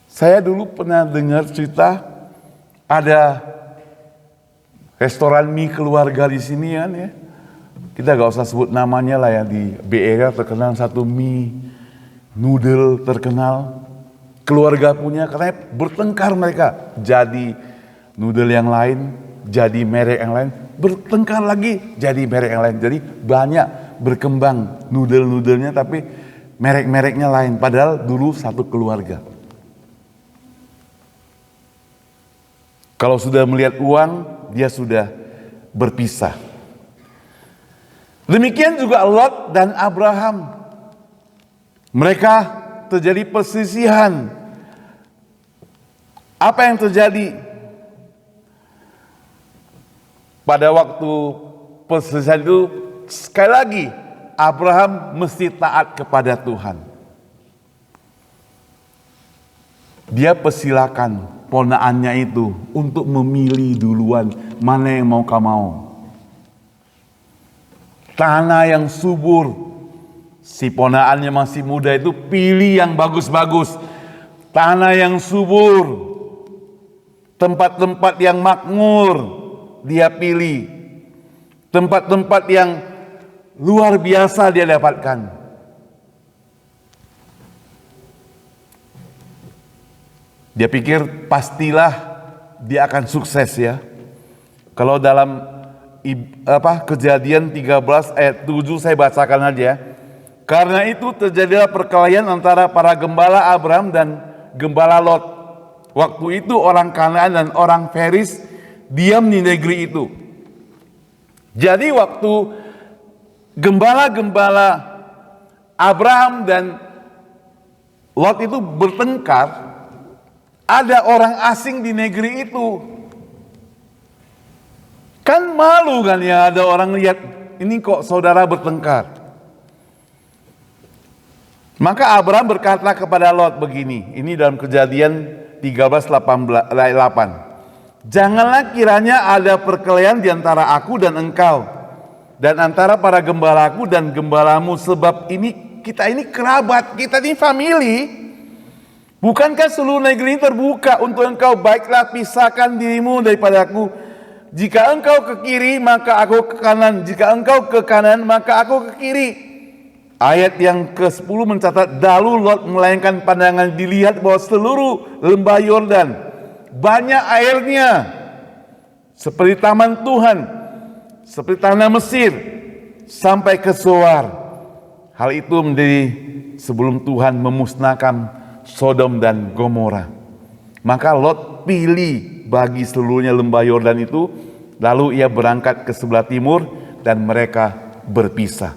Saya dulu pernah dengar cerita, ada restoran mie keluarga di sini kan ya. Kita gak usah sebut namanya lah ya, di Bay Area terkenal satu mie noodle terkenal. Keluarga punya, katanya bertengkar mereka. Jadi noodle yang lain, jadi merek yang lain. Bertengkar lagi, jadi merek yang lain. Jadi banyak berkembang noodle-noodlenya, tapi merek-mereknya lain. Padahal dulu satu keluarga. Kalau sudah melihat uang, dia sudah berpisah. Demikian juga Lot dan Abraham. Mereka terjadi perselisihan. Apa yang terjadi? Pada waktu perselisihan itu, sekali lagi Abraham mesti taat kepada Tuhan. Dia persilakan ponaannya itu untuk memilih duluan mana yang mau kamu mau. Tanah yang subur, si ponaannya masih muda itu pilih yang bagus-bagus. Tanah yang subur, tempat-tempat yang makmur dia pilih. Tempat-tempat yang luar biasa dia dapatkan. Dia pikir pastilah dia akan sukses ya. Kalau dalam Kejadian 13 ayat 7 saya bacakan aja. Karena itu terjadilah perkelahian antara para gembala Abraham dan gembala Lot. Waktu itu orang Kanaan dan orang Feris diam di negeri itu. Jadi waktu gembala-gembala Abraham dan Lot itu bertengkar, ada orang asing di negeri itu. Kan malu kan ya, ada orang lihat ini kok saudara bertengkar. Maka Abraham berkata kepada Lot begini, ini dalam Kejadian 13:8. Janganlah kiranya ada perkelahian di antara aku dan engkau, dan antara para gembalaku dan gembalamu, sebab kita ini kerabat, kita ini family. Bukankah seluruh negeri ini terbuka untuk engkau? Baiklah, pisahkan dirimu daripadaku. Jika engkau ke kiri, maka aku ke kanan. Jika engkau ke kanan, maka aku ke kiri. Ayat yang ke-10 mencatat, lalu Lot melayangkan pandangan, dilihat bahwa seluruh lembah Yordan banyak airnya, seperti taman Tuhan, seperti tanah Mesir, sampai ke Zoar. Hal itu menjadi sebelum Tuhan memusnahkan Sodom dan Gomora. Maka Lot pilih bagi seluruhnya lembah Yordan itu, lalu ia berangkat ke sebelah timur dan mereka berpisah.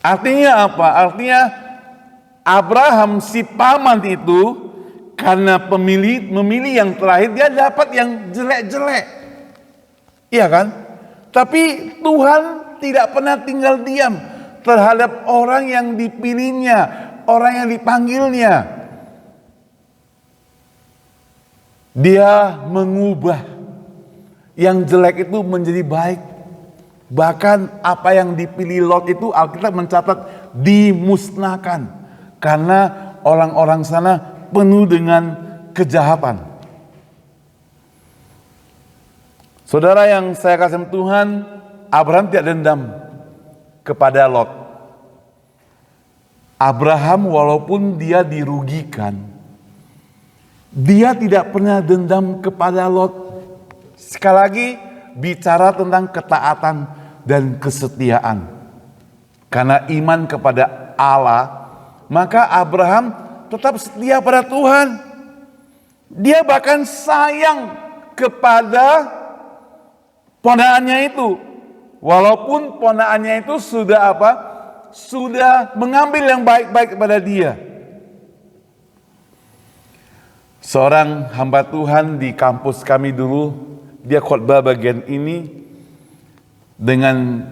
Artinya apa? Artinya Abraham si paman itu karena memilih yang terakhir, dia dapat yang jelek-jelek. Iya kan? Tapi Tuhan tidak pernah tinggal diam terhadap orang yang dipilihnya, orang yang dipanggilnya. Dia mengubah yang jelek itu menjadi baik. Bahkan apa yang dipilih Lot itu Alkitab mencatat dimusnahkan, karena orang-orang sana penuh dengan kejahatan. Saudara yang saya kasih Tuhan, Abraham tidak dendam kepada Lot. Abraham walaupun dia dirugikan, dia tidak pernah dendam kepada Lot. Sekali lagi bicara tentang ketaatan dan kesetiaan. Karena iman kepada Allah, maka Abraham tetap setia pada Tuhan. Dia bahkan sayang kepada ponakannya itu. Walaupun ponakannya itu sudah apa? Sudah mengambil yang baik-baik kepada dia. Seorang hamba Tuhan di kampus kami dulu, dia khotbah bagian ini dengan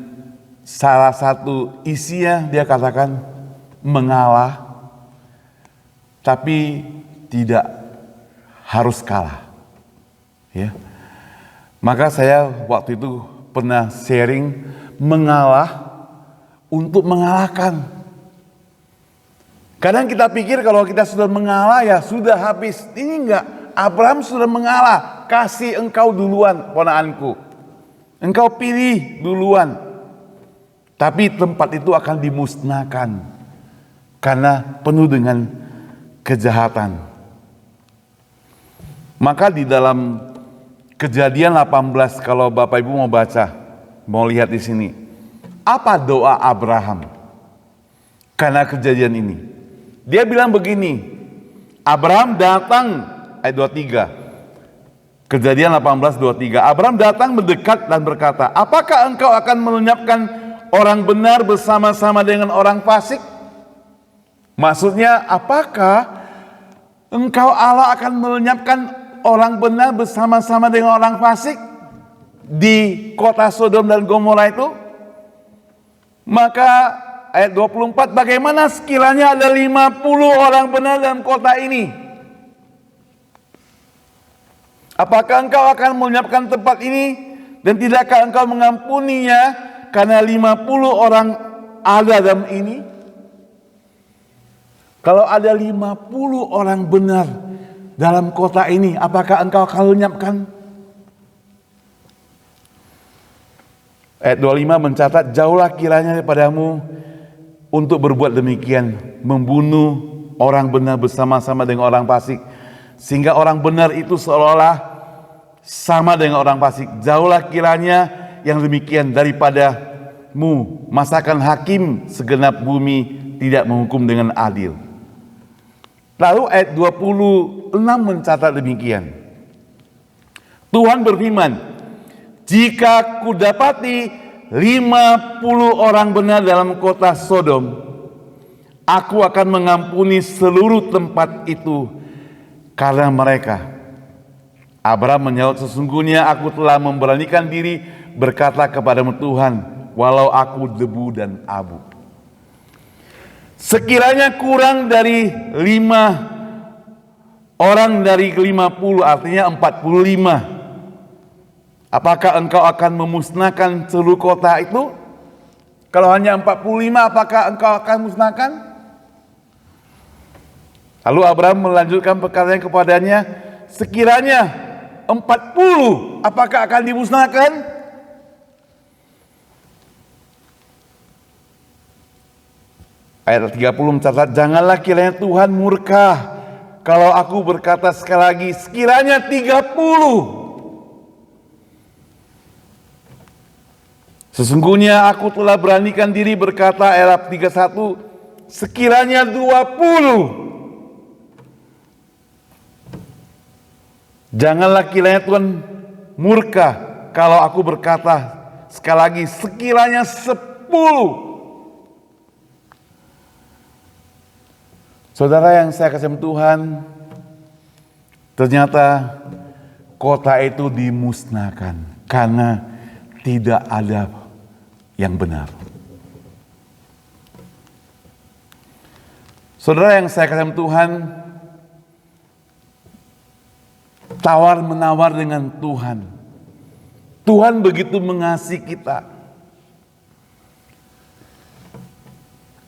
salah satu isinya dia katakan mengalah, tapi tidak harus kalah. Ya. Maka saya waktu itu pernah sharing mengalah untuk mengalahkan. Kadang kita pikir kalau kita sudah mengalah ya sudah habis. Ini enggak. Abraham sudah mengalah. Kasih engkau duluan ponakanku. Engkau pilih duluan. Tapi tempat itu akan dimusnahkan. Karena penuh dengan kejahatan. Maka di dalam Kejadian 18, kalau Bapak Ibu mau baca, mau lihat di sini. Apa doa Abraham karena kejadian ini? Dia bilang begini, Abraham datang, ayat 23. Kejadian 18:23. Abraham datang mendekat dan berkata, apakah engkau akan melenyapkan orang benar bersama-sama dengan orang fasik? Maksudnya, apakah engkau Allah akan melenyapkan orang benar bersama-sama dengan orang fasik di kota Sodom dan Gomora itu? Maka ayat 24, bagaimana sekiranya ada 50 orang benar dalam kota ini? Apakah engkau akan melenyapkan tempat ini dan tidakkah engkau mengampuninya karena 50 orang ada dalam ini? Kalau ada 50 orang benar dalam kota ini, apakah engkau akan lenyapkan? Ayat 25 mencatat, jauhlah kiranya daripadamu untuk berbuat demikian, membunuh orang benar bersama-sama dengan orang fasik, sehingga orang benar itu seolah-olah sama dengan orang fasik. Jauhlah kiranya yang demikian daripadamu, masakan hakim segenap bumi tidak menghukum dengan adil. Lalu ayat 26 mencatat demikian. Tuhan berfirman, jika kudapati 50 orang benar dalam kota Sodom, aku akan mengampuni seluruh tempat itu karena mereka. Abraham menjawab, sesungguhnya aku telah memberanikan diri berkata kepadamu Tuhan, walau aku debu dan abu. Sekiranya kurang dari 5 orang dari 50, artinya 45. Apakah engkau akan memusnahkan seluruh kota itu? Kalau hanya 45, apakah engkau akan musnahkan? Lalu Abraham melanjutkan perkataannya kepadanya, sekiranya 40, apakah akan dimusnahkan? Ayat 30 mencatat, janganlah kiranya Tuhan murka kalau aku berkata sekali lagi, sekiranya 30. Sesungguhnya aku telah beranikan diri berkata, ayat 31, sekiranya 20. Janganlah kiranya Tuhan murka kalau aku berkata sekali lagi, sekiranya 10. Saudara yang saya kasih Tuhan, ternyata kota itu dimusnahkan karena tidak ada yang benar. Saudara yang saya kasih Tuhan, tawar-menawar dengan Tuhan. Tuhan begitu mengasihi kita.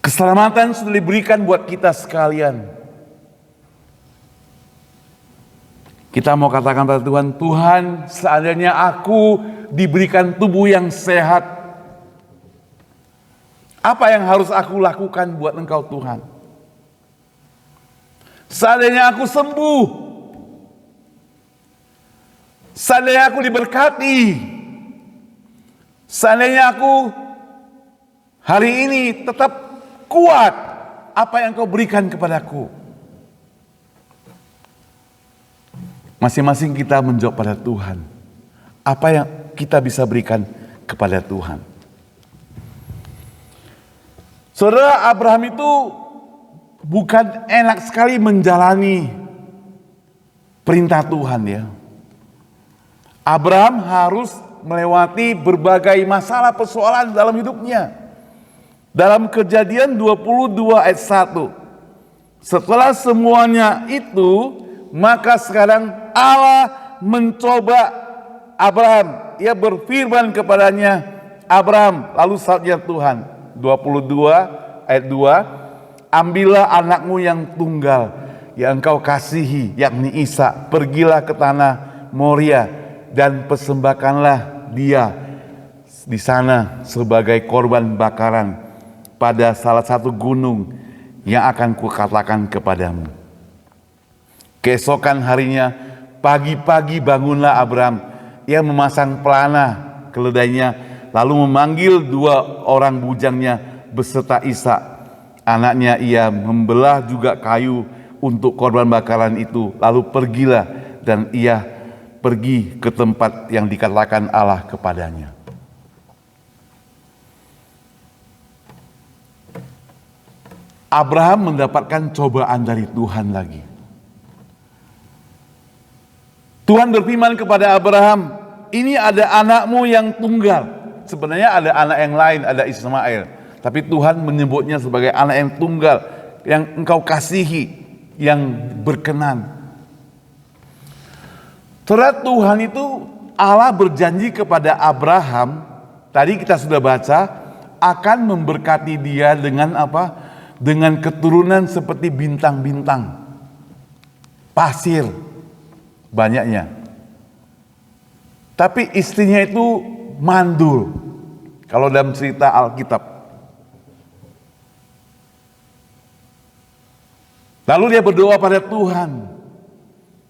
Keselamatan sudah diberikan buat kita sekalian. Kita mau katakan pada Tuhan, Tuhan, seandainya aku diberikan tubuh yang sehat, apa yang harus aku lakukan buat Engkau Tuhan? Seandainya aku sembuh, seandainya aku diberkati, seandainya aku hari ini tetap kuat, apa yang Kau berikan kepadaku? Masing-masing kita menjawab pada Tuhan, apa yang kita bisa berikan kepada Tuhan. Saudara, Abraham itu bukan enak sekali menjalani perintah Tuhan ya. Abraham harus melewati berbagai masalah persoalan dalam hidupnya. Dalam Kejadian 22 ayat 1. Setelah semuanya itu, maka sekarang Allah mencoba Abraham. Ia berfirman kepadanya, Abraham, lalu sabda Tuhan 22 ayat 2, ambillah anakmu yang tunggal yang engkau kasihi, yakni Ishak, pergilah ke tanah Moria dan persembahkanlah dia di sana sebagai korban bakaran pada salah satu gunung yang akan kukatakan kepadamu. Keesokan harinya, pagi-pagi bangunlah Abraham. Ia memasang pelana keledainya, lalu memanggil 2 orang bujangnya beserta Ishak anaknya. Ia membelah juga kayu untuk korban bakaran itu. Lalu pergilah dan ia pergi ke tempat yang dikatakan Allah kepadanya. Abraham mendapatkan cobaan dari Tuhan lagi. Tuhan berfirman kepada Abraham, ini ada anakmu yang tunggal. Sebenarnya ada anak yang lain, ada Ismail. Tapi Tuhan menyebutnya sebagai anak yang tunggal, yang engkau kasihi, yang berkenan. Saudara, Tuhan itu, Allah berjanji kepada Abraham, tadi kita sudah baca, akan memberkati dia dengan apa? Dengan keturunan seperti bintang-bintang, pasir banyaknya. Tapi istrinya itu mandul, kalau dalam cerita Alkitab. Lalu dia berdoa pada Tuhan.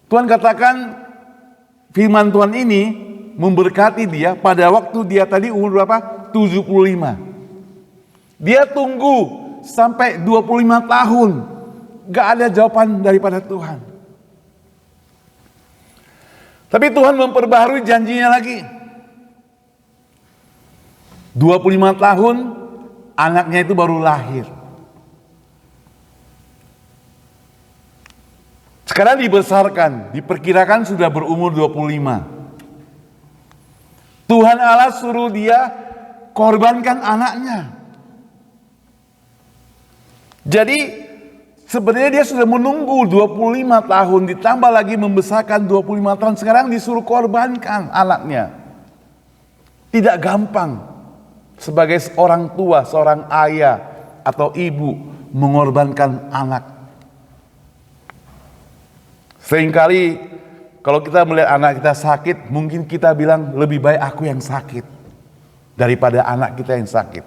Tuhan katakan, firman Tuhan ini memberkati dia pada waktu dia tadi umur berapa? 75. Dia tunggu sampai 25 tahun, gak ada jawaban daripada Tuhan. Tapi Tuhan memperbaharui janjinya lagi. 25 tahun, anaknya itu baru lahir. Sekarang dibesarkan, diperkirakan sudah berumur 25. Tuhan Allah suruh dia korbankan anaknya. Jadi sebenarnya dia sudah menunggu 25 tahun, ditambah lagi membesarkan 25 tahun, sekarang disuruh korbankan anaknya. Tidak gampang sebagai seorang tua, seorang ayah atau ibu mengorbankan anak. Seringkali kalau kita melihat anak kita sakit, mungkin kita bilang lebih baik aku yang sakit daripada anak kita yang sakit.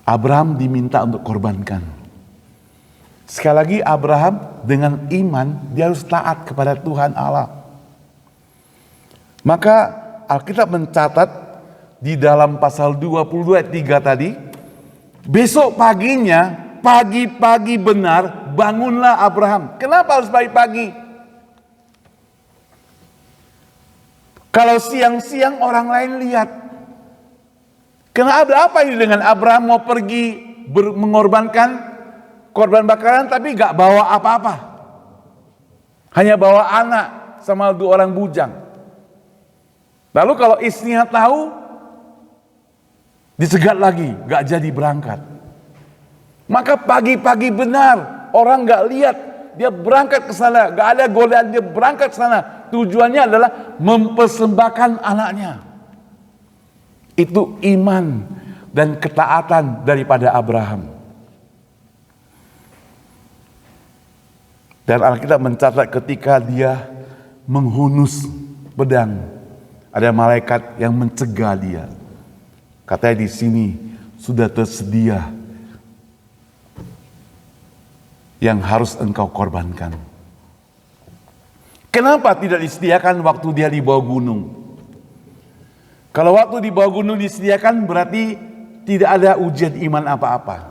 Abraham diminta untuk korbankan. Sekali lagi Abraham dengan iman, dia harus taat kepada Tuhan Allah. Maka Alkitab mencatat di dalam pasal 22 ayat 3 tadi, besok paginya, pagi-pagi benar, bangunlah Abraham. Kenapa harus pagi-pagi? Kalau siang-siang orang lain lihat. Kenapa ada apa ini dengan Abraham mau pergi mengorbankan korban bakaran tapi gak bawa apa-apa. Hanya bawa anak sama 2 orang bujang. Lalu kalau istrinya tahu, dicegat lagi, gak jadi berangkat. Maka pagi-pagi benar, orang gak lihat, dia berangkat ke sana, gak ada godaan, dia berangkat ke sana. Tujuannya adalah mempersembahkan anaknya. Itu iman dan ketaatan daripada Abraham. Dan Alkitab mencatat ketika dia menghunus pedang, ada malaikat yang mencegah dia. Katanya di sini sudah tersedia yang harus engkau korbankan. Kenapa tidak disediakan waktu dia di bawah gunung? Kalau waktu di bawah gunung disediakan berarti tidak ada ujian iman apa-apa.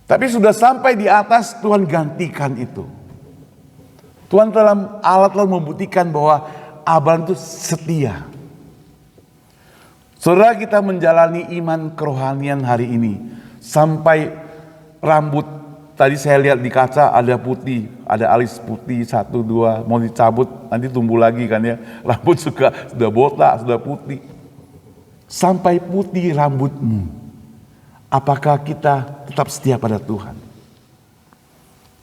Tapi sudah sampai di atas, Tuhan gantikan itu. Tuhan Allah telah membuktikan bahwa Abraham itu setia. Saudara, kita menjalani iman kerohanian hari ini. Sampai rambut, tadi saya lihat di kaca ada putih, ada alis putih 1, 2, mau dicabut nanti tumbuh lagi kan ya. Rambut juga sudah botak, sudah putih. Sampai putih rambutmu. Apakah kita tetap setia pada Tuhan?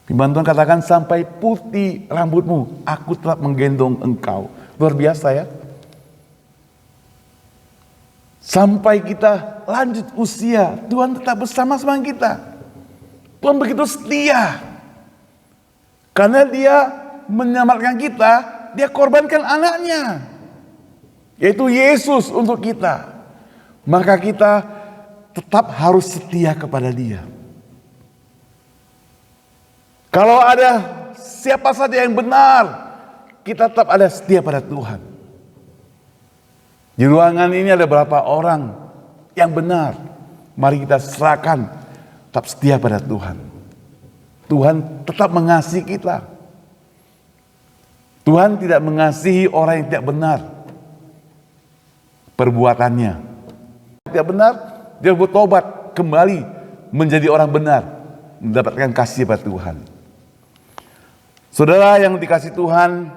Firman Tuhan katakan sampai putih rambutmu, aku tetap menggendong engkau. Luar biasa ya. Sampai kita lanjut usia, Tuhan tetap bersama-sama kita. Tuhan begitu setia. Karena dia menyelamatkan kita, dia korbankan anaknya. Yaitu Yesus untuk kita. Maka kita tetap harus setia kepada dia. Kalau ada siapa saja yang benar, kita tetap ada setia pada Tuhan. Di ruangan ini ada berapa orang yang benar. Mari kita serahkan, tetap setia pada Tuhan. Tuhan tetap mengasihi kita. Tuhan tidak mengasihi orang yang tidak benar perbuatannya. Tidak benar, dia bertobat kembali menjadi orang benar, mendapatkan kasih pada Tuhan. Saudara yang dikasih Tuhan,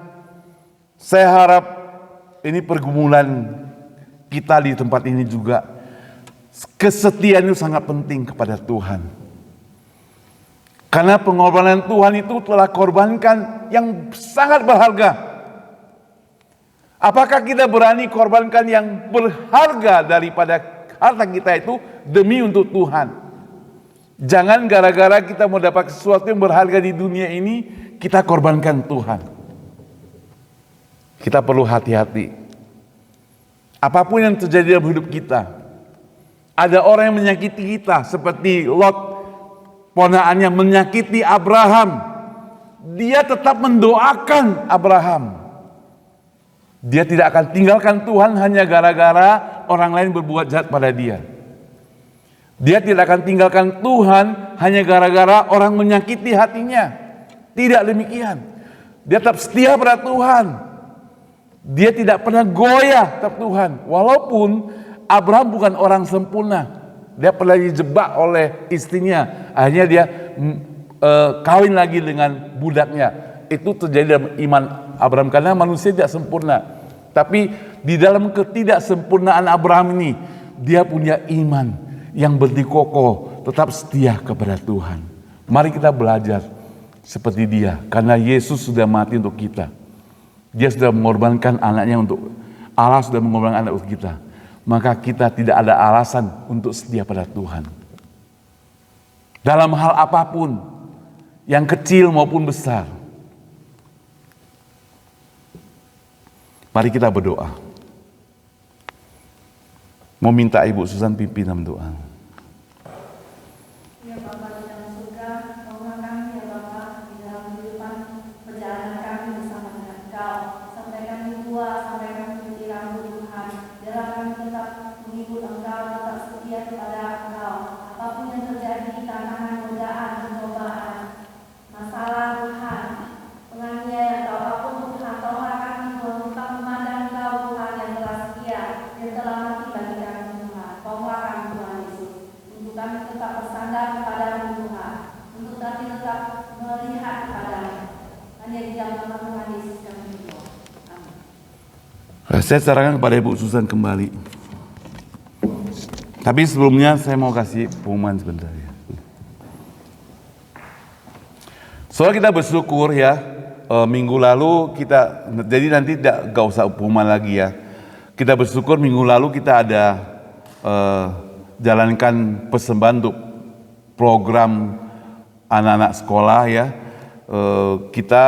saya harap ini pergumulan kita di tempat ini juga, kesetiaan itu sangat penting kepada Tuhan. Karena pengorbanan Tuhan itu telah korbankan yang sangat berharga. Apakah kita berani korbankan yang berharga daripada harta kita itu demi untuk Tuhan? Jangan gara-gara kita mau dapat sesuatu yang berharga di dunia ini, kita korbankan Tuhan. Kita perlu hati-hati. Apapun yang terjadi dalam hidup kita, ada orang yang menyakiti kita seperti Lot, ponakannya menyakiti Abraham. Dia tetap mendoakan Abraham. Dia tidak akan tinggalkan Tuhan hanya gara-gara orang lain berbuat jahat pada dia. Dia tidak akan tinggalkan Tuhan hanya gara-gara orang menyakiti hatinya. Tidak demikian. Dia tetap setia pada Tuhan. Dia tidak pernah goyah terhadap Tuhan. Walaupun Abraham bukan orang sempurna. Dia pernah dijebak oleh istrinya. Akhirnya dia kawin lagi dengan budaknya. Itu terjadi dalam iman Abraham karena manusia tidak sempurna. Tapi di dalam ketidaksempurnaan Abraham ini, dia punya iman yang berdiri kokoh, tetap setia kepada Tuhan. Mari kita belajar seperti dia, karena Yesus sudah mati untuk kita. Dia sudah mengorbankan anaknya untuk, Allah sudah mengorbankan anak untuk kita. Maka kita tidak ada alasan untuk setia pada Tuhan. Dalam hal apapun, yang kecil maupun besar. Mari kita berdoa. Mau minta Ibu Susan pimpin dalam doa. Ya Bapa di dalam surga, mohon kami ya Bapa di dalam kehidupan perjalanan kami bersama dengan Engkau, sampai kami tua, sampai kami menjadi rambut Tuhan, biarlah kami tetap mengikut Engkau, tetap setia kepada Engkau. Apapun yang terjadi, tantangan, godaan, pencobaan, masalah Tuhan, penganiayaan atau apapun Tuhan, tolonglah kami Tuhan tetap memandang Engkau Tuhan yang telah setia, yang telah mati bagi kami Tuhan. Tolonglah kami Tuhan Yesus, untuk kami tetap bersandar kepada-Mu Tuhan, untuk kami tetap melihat kepada-Mu. Hanya di dalam nama Tuhan Yesus kami berdoa. Amin. Saya sarankan kepada Ibu Susan kembali. Tapi sebelumnya saya mau kasih pengumuman sebentar ya. Soalnya kita bersyukur ya, minggu lalu kita, jadi nanti gak usah pengumuman lagi ya. Kita bersyukur minggu lalu kita ada jalankan persembahan untuk program anak-anak sekolah ya. Kita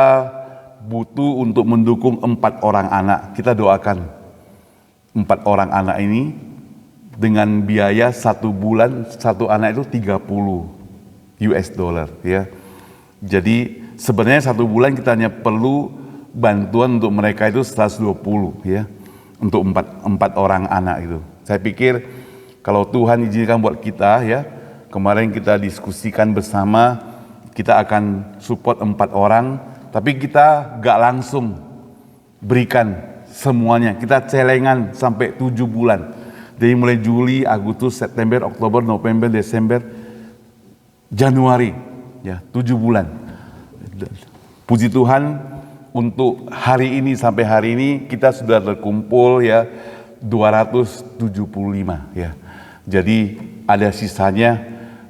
butuh untuk mendukung 4 orang anak. Kita doakan 4 orang anak ini dengan biaya 1 bulan, 1 anak itu 30 US dollar ya. Jadi sebenarnya 1 bulan kita hanya perlu bantuan untuk mereka itu 120 ya. Untuk 4 orang anak itu. Saya pikir kalau Tuhan izinkan buat kita ya, kemarin kita diskusikan bersama, kita akan support 4 orang, tapi kita gak langsung berikan semuanya. Kita celengan sampai 7 bulan. Jadi mulai Juli, Agustus, September, Oktober, November, Desember, Januari, ya 7 bulan. Puji Tuhan, untuk hari ini sampai hari ini kita sudah terkumpul ya 275 ya. Jadi ada sisanya,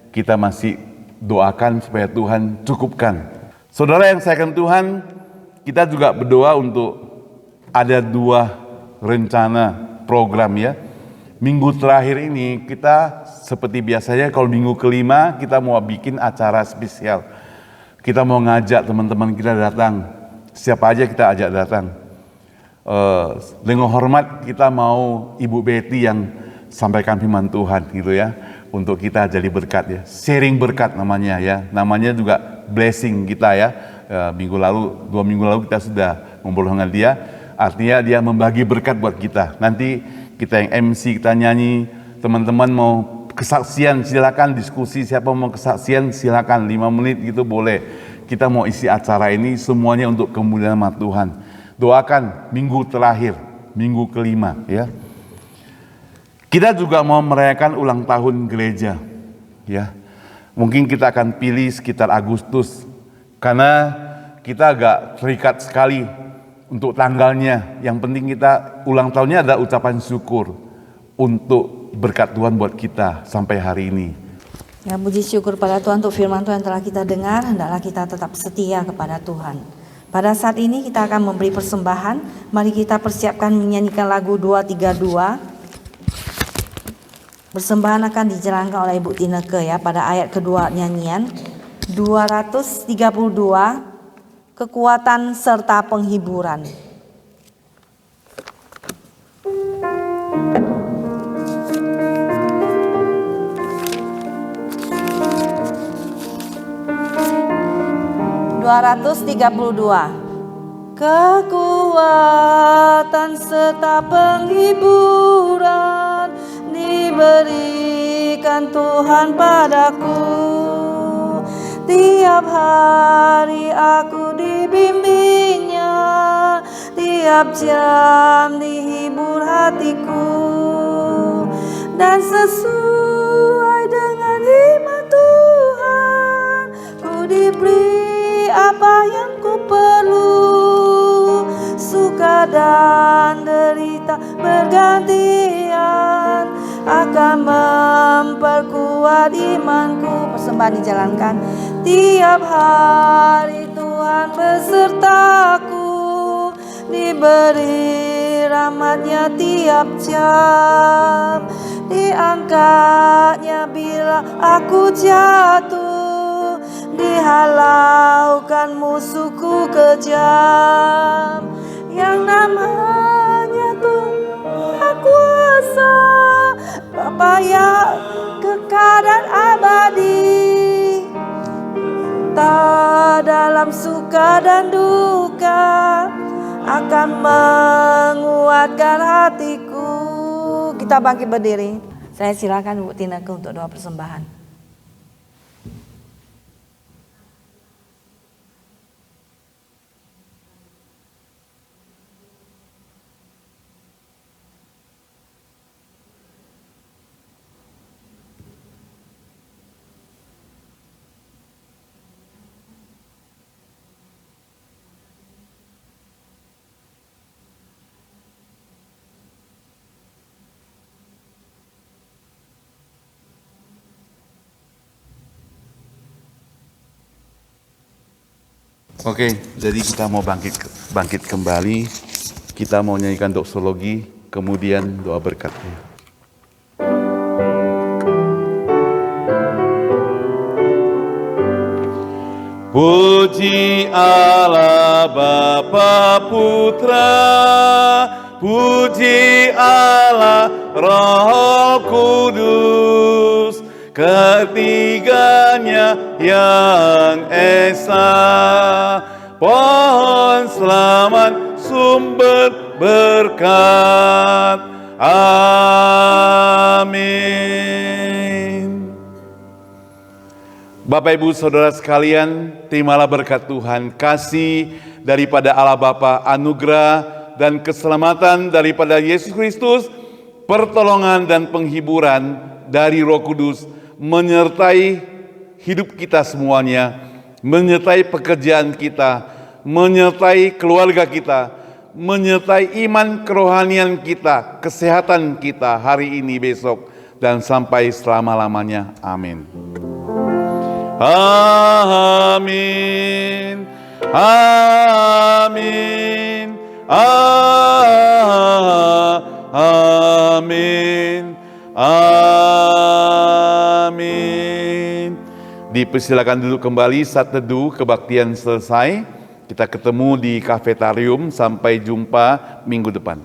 kita masih doakan supaya Tuhan cukupkan. Saudara yang saya kasihi Tuhan, kita juga berdoa untuk ada 2 rencana program ya. Minggu terakhir ini kita seperti biasanya kalau minggu kelima kita mau bikin acara spesial. Kita mau ngajak teman-teman kita datang. Siapa aja kita ajak datang. Dengan hormat kita mau Ibu Betty yang sampaikan firman Tuhan gitu ya. Untuk kita jadi berkat ya. Sharing berkat namanya ya. Namanya juga blessing kita ya. Minggu lalu, 2 minggu lalu kita sudah ngobrol dengan dia. Artinya dia membagi berkat buat kita. Nanti kita yang MC, kita nyanyi, teman-teman mau kesaksian silakan, diskusi, siapa mau kesaksian silakan, 5 menit gitu boleh. Kita mau isi acara ini semuanya untuk kemuliaan nama Tuhan. Doakan minggu terakhir, minggu kelima ya. Kita juga mau merayakan ulang tahun gereja ya. Mungkin kita akan pilih sekitar Agustus, karena kita agak terikat sekali untuk tanggalnya. Yang penting kita ulang tahunnya ada ucapan syukur untuk berkat Tuhan buat kita sampai hari ini. Ya, puji syukur pada Tuhan untuk firman Tuhan yang telah kita dengar. Hendaklah kita tetap setia kepada Tuhan. Pada saat ini kita akan memberi persembahan. Mari kita persiapkan menyanyikan lagu 232. Persembahan akan dijalankan oleh Ibu Tineke ya pada ayat kedua nyanyian 232. Kekuatan serta penghiburan. Kekuatan serta penghiburan diberikan Tuhan padaku. Tiap hari aku dibimbingnya, tiap jam dihibur hatiku, dan sesuai dengan hikmat Tuhan, ku diberi apa yang ku perlu. Suka dan derita bergantian, aku akan memperkuat imanku. Persembahan dijalankan. Tiap hari Tuhan besertaku, diberi rahmatnya tiap jam, diangkatnya bila aku jatuh, dihalaukan musuhku kejam. Yang namanya Tuhan kuasa, Bapa yang kekal dan abadi, tak dalam suka dan duka, akan menguatkan hatiku. Kita bangkit berdiri. Saya silakan Ibu Tineke untuk doa persembahan. Oke, jadi kita mau bangkit kembali. Kita mau nyanyikan doksologi, kemudian doa berkatnya. Puji Allah Bapa Putra, puji Allah Roh Kudus, ketiganya yang esa, pohon selamat sumber berkat. Amin. Bapak Ibu Saudara sekalian, terimalah berkat Tuhan, kasih daripada Allah Bapa, anugerah dan keselamatan daripada Yesus Kristus, pertolongan dan penghiburan dari Roh Kudus menyertai hidup kita semuanya, menyertai pekerjaan kita, menyertai keluarga kita, menyertai iman kerohanian kita, kesehatan kita hari ini, besok, dan sampai selama-lamanya. Amin. Amin. Amin. Amin. Amin. Dipersilakan duduk kembali saat teduh kebaktian selesai. Kita ketemu di kafetarium. Sampai jumpa minggu depan.